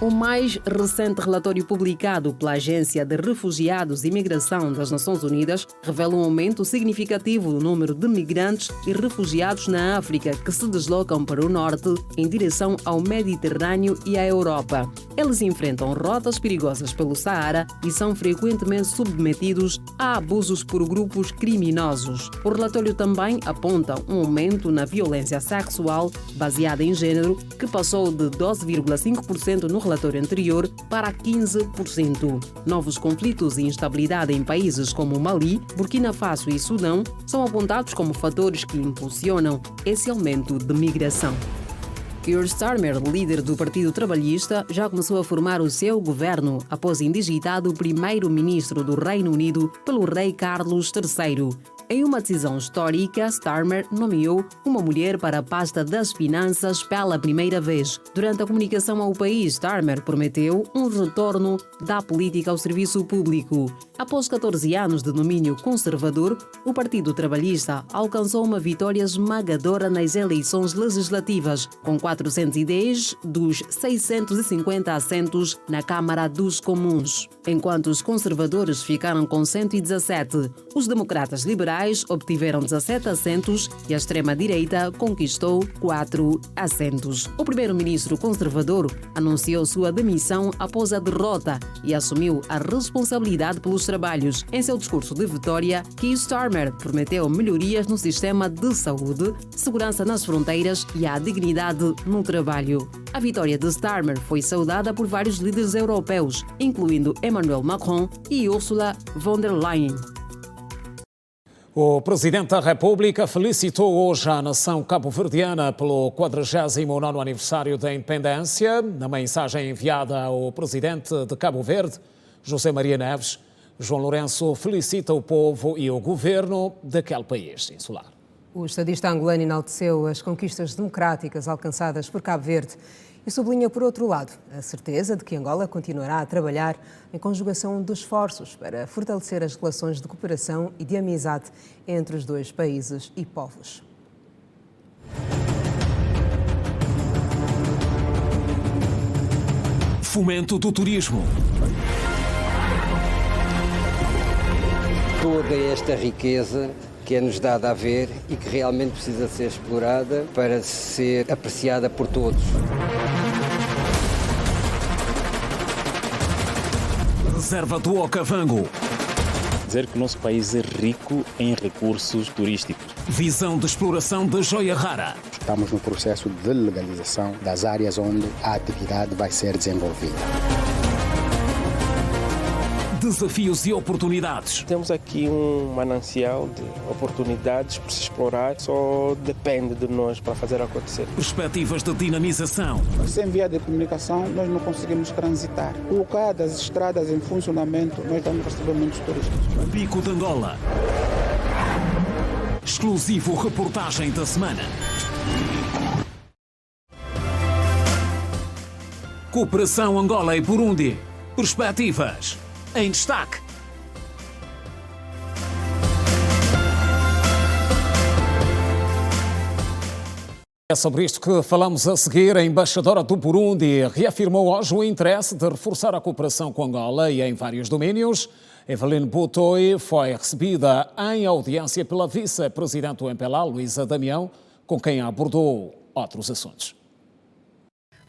O mais recente relatório publicado pela Agência de Refugiados e Imigração das Nações Unidas revela um aumento significativo no número de migrantes e refugiados na África que se deslocam para o norte em direção ao Mediterrâneo e à Europa. Eles enfrentam rotas perigosas pelo Saara e são frequentemente submetidos a abusos por grupos criminosos. O relatório também aponta um aumento na violência sexual baseada em género, que passou de 12,5% no relatório anterior para 15%. Novos conflitos e instabilidade em países como Mali, Burkina Faso e Sudão são apontados como fatores que impulsionam esse aumento de migração. Keir Starmer, líder do Partido Trabalhista, já começou a formar o seu governo após indigitado primeiro-ministro do Reino Unido pelo rei Carlos III. Em uma decisão histórica, Starmer nomeou uma mulher para a pasta das finanças pela primeira vez. Durante a comunicação ao país, Starmer prometeu um retorno da política ao serviço público. Após 14 anos de domínio conservador, o Partido Trabalhista alcançou uma vitória esmagadora nas eleições legislativas, com 410 dos 650 assentos na Câmara dos Comuns. Enquanto os conservadores ficaram com 117, os democratas liberais obtiveram 17 assentos e a extrema-direita conquistou 4 assentos. O primeiro-ministro conservador anunciou sua demissão após a derrota e assumiu a responsabilidade pelos trabalhos. Em seu discurso de vitória, Keir Starmer prometeu melhorias no sistema de saúde, segurança nas fronteiras e a dignidade no trabalho. A vitória de Starmer foi saudada por vários líderes europeus, incluindo Emmanuel Macron e Ursula von der Leyen. O Presidente da República felicitou hoje a nação cabo-verdiana pelo 49º aniversário da independência. Na mensagem enviada ao Presidente de Cabo Verde, José Maria Neves, João Lourenço felicita o povo e o governo daquele país insular. O estadista angolano enalteceu as conquistas democráticas alcançadas por Cabo Verde e sublinha, por outro lado, a certeza de que Angola continuará a trabalhar em conjugação de esforços para fortalecer as relações de cooperação e de amizade entre os dois países e povos. Fomento do turismo. Toda esta riqueza que é-nos dada a ver e que realmente precisa ser explorada para ser apreciada por todos. Reserva do Okavango. Dizer que o nosso país é rico em recursos turísticos. Visão de exploração de joia rara. Estamos no processo de legalização das áreas onde a atividade vai ser desenvolvida. Desafios e oportunidades. Temos aqui um manancial de oportunidades para se explorar, só depende de nós para fazer acontecer. Perspectivas de dinamização. Sem via de comunicação, nós não conseguimos transitar. Colocadas as estradas em funcionamento, nós vamos receber muitos turistas. Bico de Angola. Exclusivo reportagem da semana. Cooperação Angola e Burundi. Perspectivas. Em destaque. É sobre isto que falamos a seguir. A embaixadora do Burundi reafirmou hoje o interesse de reforçar a cooperação com Angola e em vários domínios. Eveline Butoi foi recebida em audiência pela vice-presidente do MPLA, Luísa Damião, com quem abordou outros assuntos.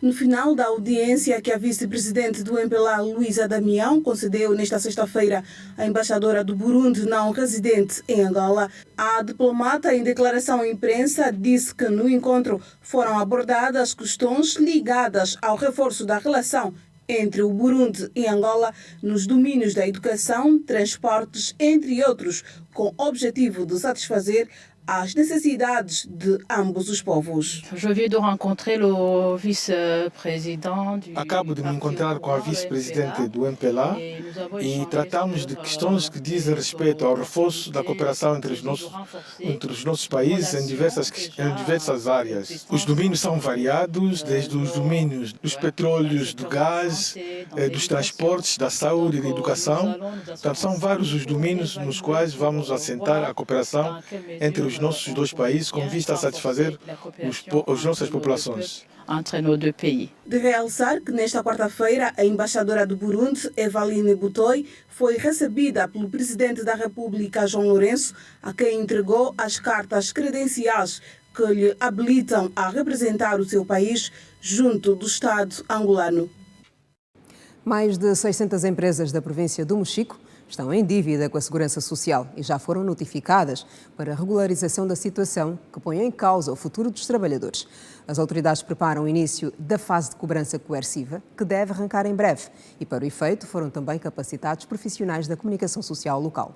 No final da audiência que a vice-presidente do MPLA, Luísa Damião, concedeu nesta sexta-feira à embaixadora do Burundi não residente em Angola, a diplomata, em declaração à imprensa, disse que no encontro foram abordadas questões ligadas ao reforço da relação entre o Burundi e Angola nos domínios da educação, transportes, entre outros, com o objetivo de satisfazer as necessidades de ambos os povos. Acabo de me encontrar com a vice-presidente do MPLA e tratamos de questões que dizem respeito ao reforço da cooperação entre os nossos países em diversas áreas. Os domínios são variados, desde os domínios dos petróleos, do gás, dos transportes, da saúde e da educação. Portanto, são vários os domínios nos quais vamos assentar a cooperação entre os nossos dois países com vista a satisfazer as nossas populações. De realçar que nesta quarta-feira a embaixadora do Burundi, Evaline Butoi, foi recebida pelo presidente da República, João Lourenço, a quem entregou as cartas credenciais que lhe habilitam a representar o seu país junto do Estado angolano. Mais de 600 empresas da província do Mochico estão em dívida com a Segurança Social e já foram notificadas para a regularização da situação que põe em causa o futuro dos trabalhadores. As autoridades preparam o início da fase de cobrança coerciva, que deve arrancar em breve, e para o efeito foram também capacitados profissionais da comunicação social local.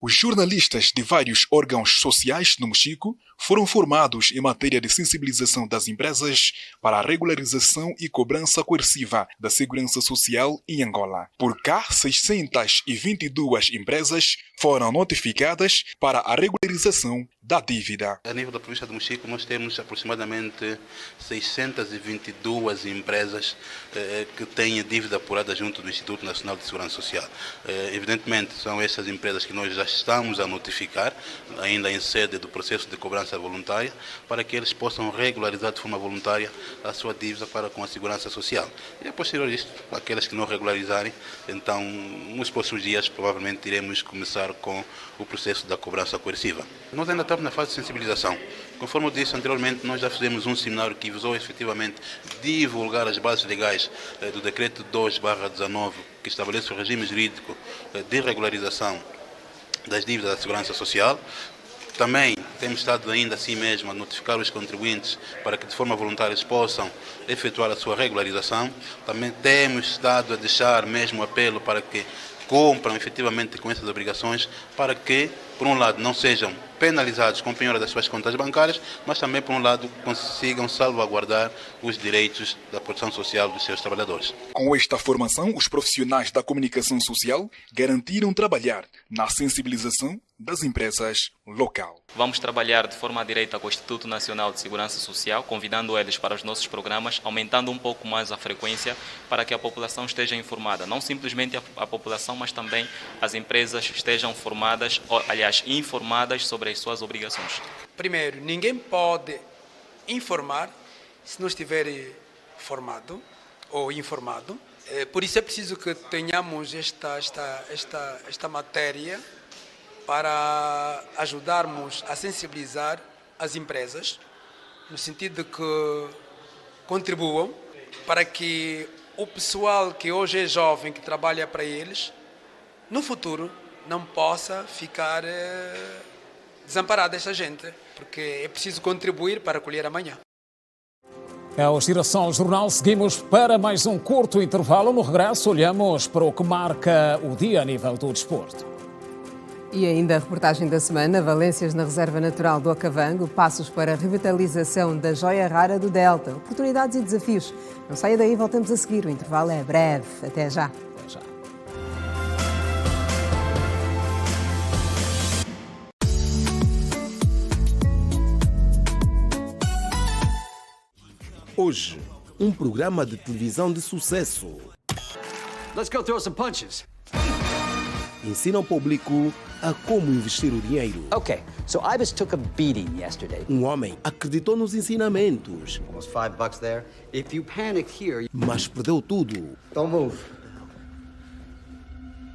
Os jornalistas de vários órgãos sociais no Mochico foram formados em matéria de sensibilização das empresas para a regularização e cobrança coerciva da segurança social em Angola. Por cá, 622 empresas foram notificadas para a regularização da dívida. A nível da província do Mochico, nós temos aproximadamente 622 empresas que têm dívida apurada junto do Instituto Nacional de Segurança Social. Evidentemente, são essas empresas que nós já estamos a notificar, ainda em sede do processo de cobrança voluntária, para que eles possam regularizar de forma voluntária a sua dívida para com a Segurança Social. E a posterior disto, aquelas que não regularizarem, então, nos próximos dias, provavelmente iremos começar com o processo da cobrança coerciva. Nós ainda estamos na fase de sensibilização. Conforme eu disse anteriormente, nós já fizemos um seminário que visou efetivamente divulgar as bases legais do Decreto 2/19, que estabelece o regime jurídico de regularização das dívidas da Segurança Social. Também temos estado ainda assim mesmo a notificar os contribuintes para que de forma voluntária eles possam efetuar a sua regularização. Também temos estado a deixar mesmo apelo para que cumpram efetivamente com essas obrigações, para que, por um lado, não sejam penalizados com penhora das suas contas bancárias, mas também, por um lado, consigam salvaguardar os direitos da proteção social dos seus trabalhadores. Com esta formação, os profissionais da comunicação social garantiram trabalhar na sensibilização das empresas local. Vamos trabalhar de forma direta com o Instituto Nacional de Segurança Social, convidando eles para os nossos programas, aumentando um pouco mais a frequência para que a população esteja informada. Não simplesmente a população, mas também as empresas estejam formadas, aliás, informadas sobre as suas obrigações. Primeiro, ninguém pode informar se não estiver formado ou informado. Por isso é preciso que tenhamos esta matéria para ajudarmos a sensibilizar as empresas, no sentido de que contribuam para que o pessoal que hoje é jovem, que trabalha para eles, no futuro não possa ficar desamparado esta gente, porque é preciso contribuir para colher amanhã. É o Girassol Jornal. Seguimos para mais um curto intervalo. No regresso, olhamos para o que marca o dia a nível do desporto. E ainda a reportagem da semana, valências na Reserva Natural do Okavango, passos para a revitalização da joia rara do Delta, oportunidades e desafios. Não saia daí, voltamos a seguir. O intervalo é breve. Até já. Até já. Hoje, um programa de televisão de sucesso. Let's go throw some punches. Ensina ao público a como investir o dinheiro. Okay, so Ibis took a beating yesterday. Um homem acreditou nos ensinamentos. Almost $5 there. If you panic here, mas perdeu tudo. Don't move.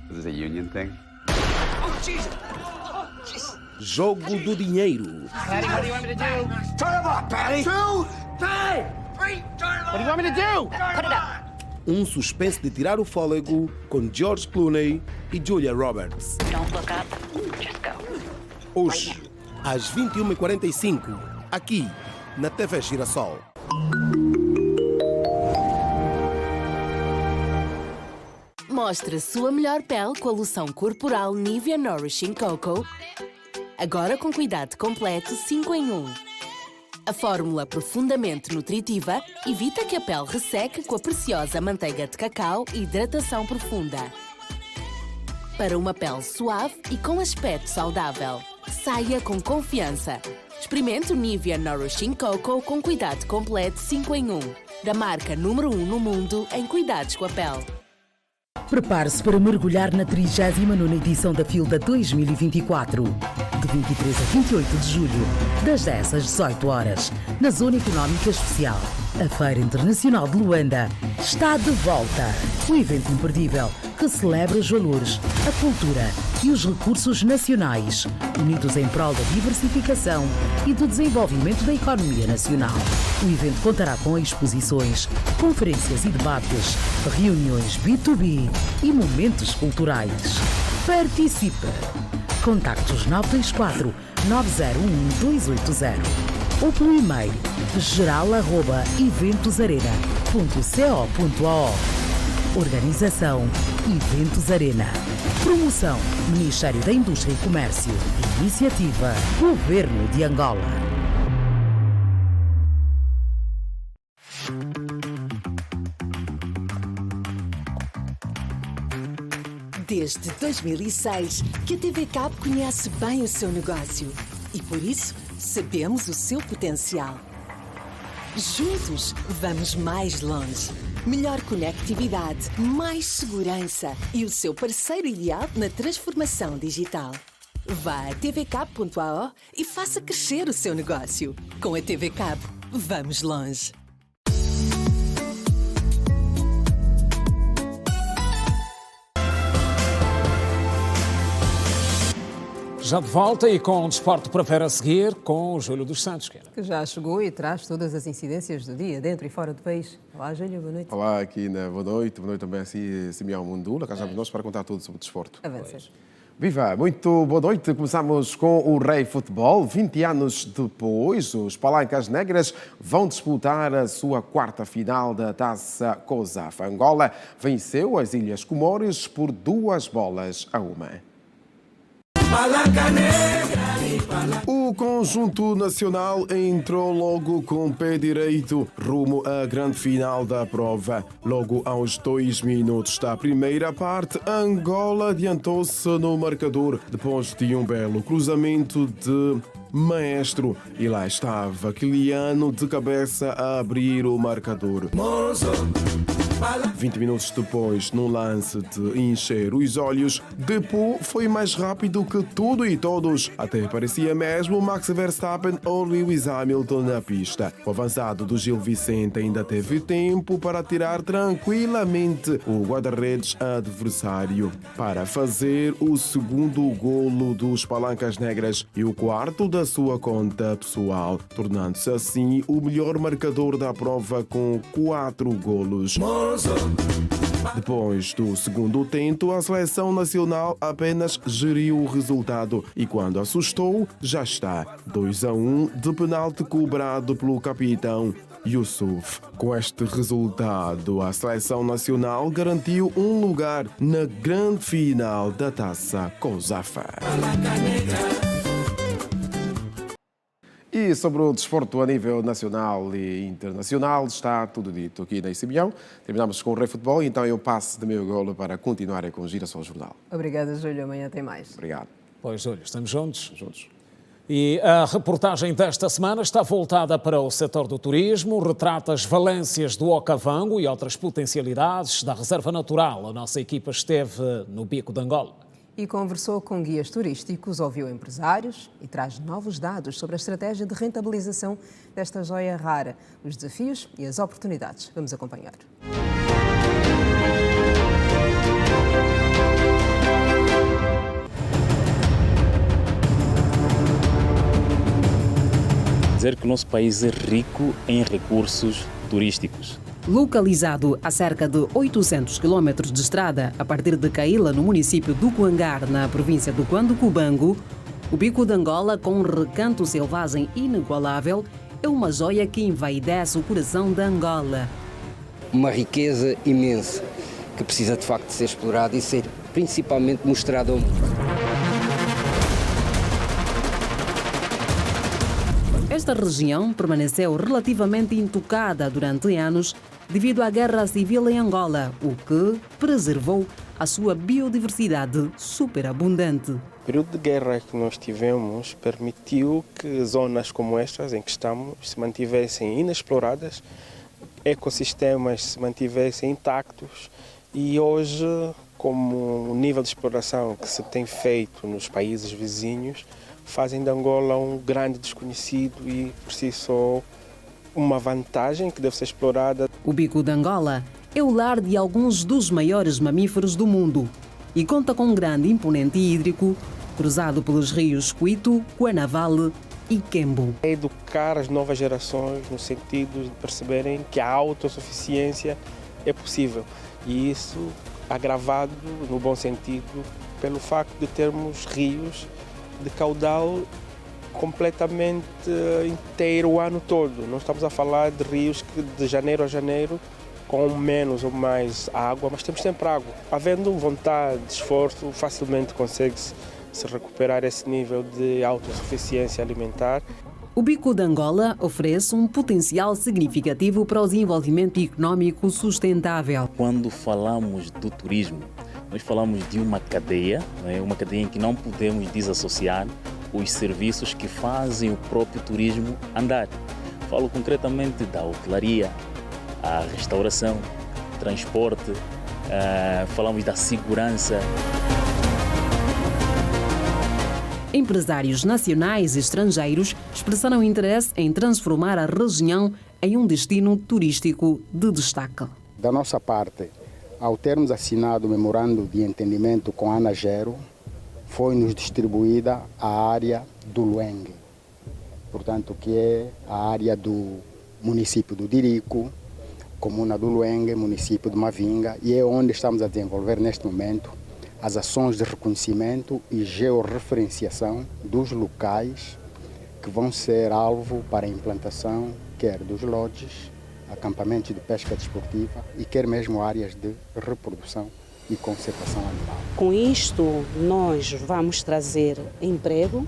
This is a union thing. Oh, Jesus! Oh, Jesus! Jogo do dinheiro. Patty, what do you want me to do? Turn him up, Patty! 2, 3, 3, turn him up! What do you want me to do? Put it up! Um suspense de tirar o fôlego com George Clooney e Julia Roberts. Don't look up, just go. Hoje, às 21h45, aqui na TV Girassol. Mostre sua melhor pele com a loção corporal Nivea Nourishing Cocoa. Agora com cuidado completo 5 em 1. A fórmula profundamente nutritiva evita que a pele resseque com a preciosa manteiga de cacau e hidratação profunda. Para uma pele suave e com aspecto saudável. Saia com confiança. Experimente o Nivea Nourishing Cocoa com cuidado completo 5 em 1. Da marca número 1 no mundo em cuidados com a pele. Prepare-se para mergulhar na 39ª edição da FILDA 2024. de 23 a 28 de julho, das 10 às 18 horas, na Zona Económica Especial. A Feira Internacional de Luanda está de volta. Um evento imperdível que celebra os valores, a cultura e os recursos nacionais, unidos em prol da diversificação e do desenvolvimento da economia nacional. O evento contará com exposições, conferências e debates, reuniões B2B e momentos culturais. Participe! Contactos 924 901 280 ou pelo e-mail geral@eventosarena.co.ao. Organização Eventos Arena. Promoção Ministério da Indústria e Comércio. Iniciativa Governo de Angola. Desde 2006 que a TV Cabo conhece bem o seu negócio e por isso sabemos o seu potencial. Juntos vamos mais longe. Melhor conectividade, mais segurança e o seu parceiro ideal na transformação digital. Vá a tvcabo.ao e faça crescer o seu negócio. Com a TV Cabo, vamos longe. Já de volta e com o desporto para ver a seguir com o Júlio dos Santos. Que já chegou e traz todas as incidências do dia, dentro e fora do país. Olá, Júlio, boa noite. Olá, aqui boa noite também assim, Simeão Mundula, cá estamos nós para contar tudo sobre o desporto. Avança. Viva, muito boa noite. Começamos com o Rei Futebol. 20 anos depois, os Palancas Negras vão disputar a sua quarta final da Taça COSAF. Angola venceu as Ilhas Comores por 2-1. O conjunto nacional entrou logo com o pé direito rumo à grande final da prova. Logo aos 2 minutos da primeira parte, Angola adiantou-se no marcador depois de um belo cruzamento de Maestro. E lá estava Quiliano de cabeça a abrir o marcador. 20 minutos depois, no lance de encher os olhos, Depou foi mais rápido que tudo e todos. Até parecia mesmo Max Verstappen ou Lewis Hamilton na pista. O avançado do Gil Vicente ainda teve tempo para tirar tranquilamente o guarda-redes adversário para fazer o segundo golo dos Palancas Negras e o quarto da sua conta pessoal, tornando-se assim o melhor marcador da prova com 4 golos. Depois do segundo tento, a seleção nacional apenas geriu o resultado e quando assustou, já está 2-1 de penalti cobrado pelo capitão Yusuf. Com este resultado, a seleção nacional garantiu um lugar na grande final da Taça COSAF. E sobre o desporto a nível nacional e internacional, está tudo dito aqui na Simeão. Terminamos com o Rei Futebol e então eu passo de meu golo para continuar com o Girassol Jornal. Obrigada, Júlio. Amanhã tem mais. Obrigado. Pois, Júlio, estamos juntos. E a reportagem desta semana está voltada para o setor do turismo, retrata as valências do Okavango e outras potencialidades da reserva natural. A nossa equipa esteve no Bico de Angola. E conversou com guias turísticos, ouviu empresários e traz novos dados sobre a estratégia de rentabilização desta joia rara, os desafios e as oportunidades. Vamos acompanhar. Dizer que o nosso país é rico em recursos turísticos. Localizado a cerca de 800 km de estrada, a partir de Caíla, no município do Cuangar, na província do Cuando-Cubango, o Bico de Angola, com um recanto selvagem inigualável, é uma joia que envaidece o coração da Angola. Uma riqueza imensa, que precisa de facto de ser explorada e ser principalmente mostrada ao mundo. Esta região permaneceu relativamente intocada durante anos devido à guerra civil em Angola, o que preservou a sua biodiversidade superabundante. O período de guerra que nós tivemos permitiu que zonas como estas em que estamos se mantivessem inexploradas, ecossistemas se mantivessem intactos e hoje, como o nível de exploração que se tem feito nos países vizinhos, fazem de Angola um grande desconhecido e, por si só, uma vantagem que deve ser explorada. O Bico de Angola é o lar de alguns dos maiores mamíferos do mundo e conta com um grande imponente hídrico cruzado pelos rios Cuito, Cuanavale e Quembo. É educar as novas gerações no sentido de perceberem que a autossuficiência é possível e isso agravado no bom sentido pelo facto de termos rios de caudal completamente inteiro o ano todo. Não estamos a falar de rios que de janeiro a janeiro com menos ou mais água, mas temos sempre água. Havendo vontade, esforço, facilmente consegue-se recuperar esse nível de autossuficiência alimentar. O Bico de Angola oferece um potencial significativo para o desenvolvimento econômico sustentável. Quando falamos do turismo, nós falamos de uma cadeia, uma cadeia em que não podemos desassociar os serviços que fazem o próprio turismo andar. Falo concretamente da hotelaria, a restauração, transporte, falamos da segurança. Empresários nacionais e estrangeiros expressaram interesse em transformar a região em um destino turístico de destaque. Da nossa parte, ao termos assinado o memorando de entendimento com a Anagero, foi-nos distribuída a área do Luengue, portanto, que é a área do município do Dirico, comuna do Luengue, município de Mavinga, e é onde estamos a desenvolver neste momento as ações de reconhecimento e georreferenciação dos locais que vão ser alvo para a implantação, quer dos lodges, acampamentos de pesca desportiva e quer mesmo áreas de reprodução e conservação animal. Com isto, nós vamos trazer emprego,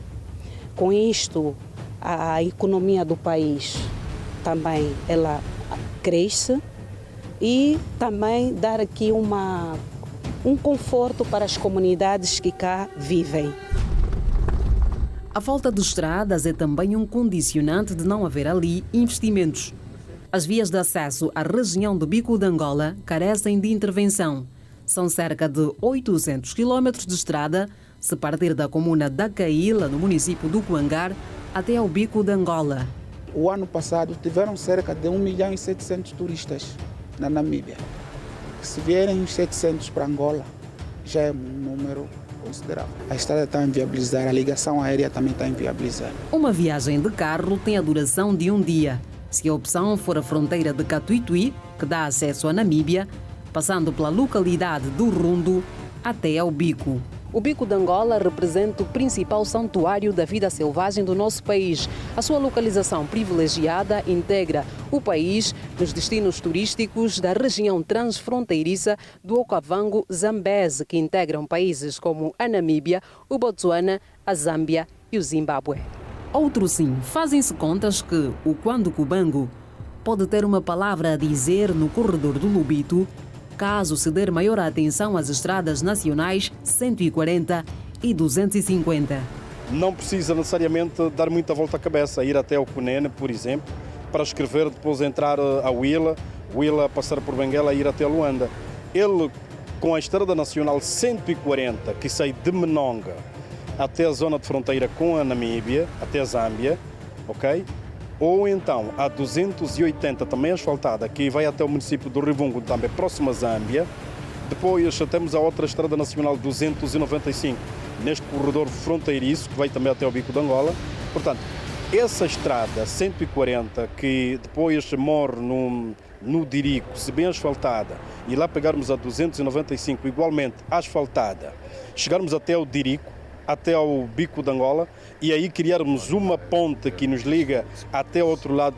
com isto, a economia do país também ela cresce e também dar aqui um conforto para as comunidades que cá vivem. A falta de estradas é também um condicionante de não haver ali investimentos. As vias de acesso à região do Bico de Angola carecem de intervenção. São cerca de 800 quilómetros de estrada, se partir da comuna da Caíla, no município do Cuangar, até ao Bico de Angola. O ano passado tiveram cerca de 1.700.000 turistas na Namíbia. Se vierem os 700 para Angola, já é um número considerável. A estrada está a inviabilizar, a ligação aérea também está a inviabilizar. Uma viagem de carro tem a duração de um dia. Se a opção for a fronteira de Catuituí, que dá acesso à Namíbia, passando pela localidade do Rundo até ao Bico. O Bico de Angola representa o principal santuário da vida selvagem do nosso país. A sua localização privilegiada integra o país nos destinos turísticos da região transfronteiriça do Okavango-Zambeze, que integram países como a Namíbia, o Botsuana, a Zâmbia e o Zimbábue. Outro sim, fazem-se contas que o Quando Cubango pode ter uma palavra a dizer no corredor do Lubito, caso se der maior atenção às estradas nacionais 140 e 250. Não precisa necessariamente dar muita volta à cabeça, ir até o Cunene, por exemplo, para escrever, depois entrar a Huila passar por Benguela e ir até Luanda. Ele, com a estrada nacional 140, que sai de Menonga até a zona de fronteira com a Namíbia, até a Zâmbia, ok? Ou então a 280 também asfaltada, que vai até o município do Rivungo, também próximo à Zâmbia. Depois temos a outra estrada nacional 295, neste corredor fronteiriço, que vai também até o Bico de Angola. Portanto, essa estrada 140, que depois morre no Dirico, se bem asfaltada, e lá pegarmos a 295 igualmente asfaltada, chegarmos até o Dirico, até ao Bico de Angola, e aí criarmos uma ponte que nos liga até o outro lado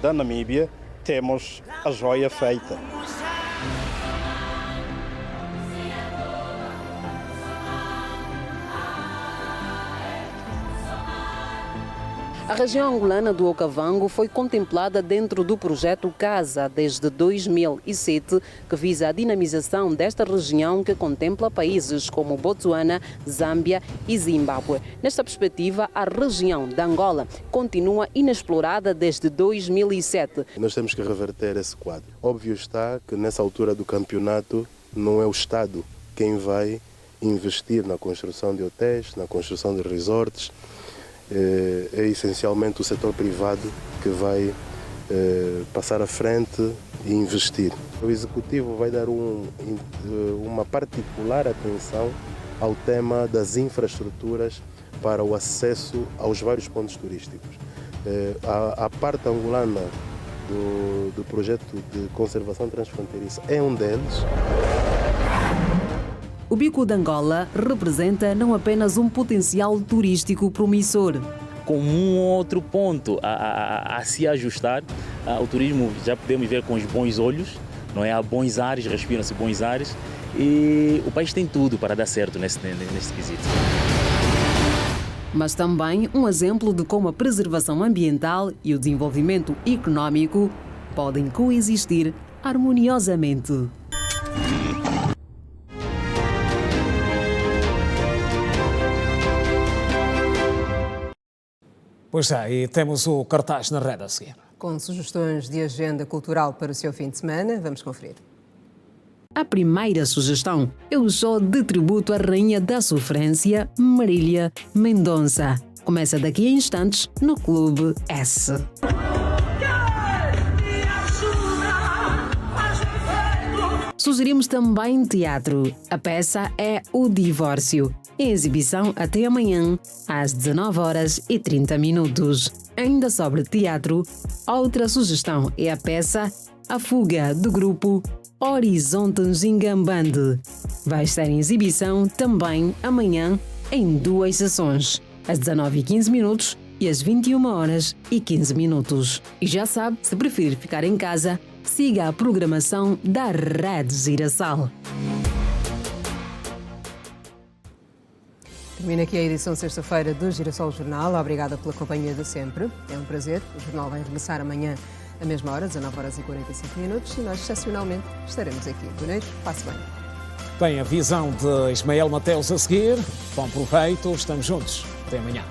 da Namíbia, temos a joia feita. A região angolana do Okavango foi contemplada dentro do projeto CASA desde 2007, que visa a dinamização desta região que contempla países como Botsuana, Zâmbia e Zimbábue. Nesta perspectiva, a região da Angola continua inexplorada desde 2007. Nós temos que reverter esse quadro. Óbvio está que nessa altura do campeonato não é o Estado quem vai investir na construção de hotéis, na construção de resorts, é essencialmente o setor privado que vai passar à frente e investir. O Executivo vai dar uma particular atenção ao tema das infraestruturas para o acesso aos vários pontos turísticos. A parte angolana do projeto de conservação transfronteiriça é um deles. O Bico de Angola representa não apenas um potencial turístico promissor. Como um outro ponto a se ajustar, o turismo já podemos ver com os bons olhos, não é? Há bons ares, respiram-se bons ares e o país tem tudo para dar certo nesse quesito. Mas também um exemplo de como a preservação ambiental e o desenvolvimento econômico podem coexistir harmoniosamente. Pois é, e temos o cartaz na rede a seguir. Com sugestões de agenda cultural para o seu fim de semana, vamos conferir. A primeira sugestão é o show de tributo à rainha da sofrência, Marília Mendonça. Começa daqui a instantes no Clube S. Sugerimos também teatro. A peça é O Divórcio. Em exibição até amanhã, às 19h30. Ainda sobre teatro, outra sugestão é a peça A Fuga, do grupo Horizonte Ngambande. Vai estar em exibição também amanhã em 2 sessões, às 19h15 e às 21h15. E já sabe, se preferir ficar em casa, siga a programação da Rede Girassol. Termina aqui a edição sexta-feira do Girassol Jornal. Obrigada pela companhia de sempre. É um prazer. O jornal vai regressar amanhã à mesma hora, 19h45, e nós, excepcionalmente, estaremos aqui. Boa noite, passe bem. Tem a visão de Ismael Mateus a seguir. Bom proveito, estamos juntos. Até amanhã.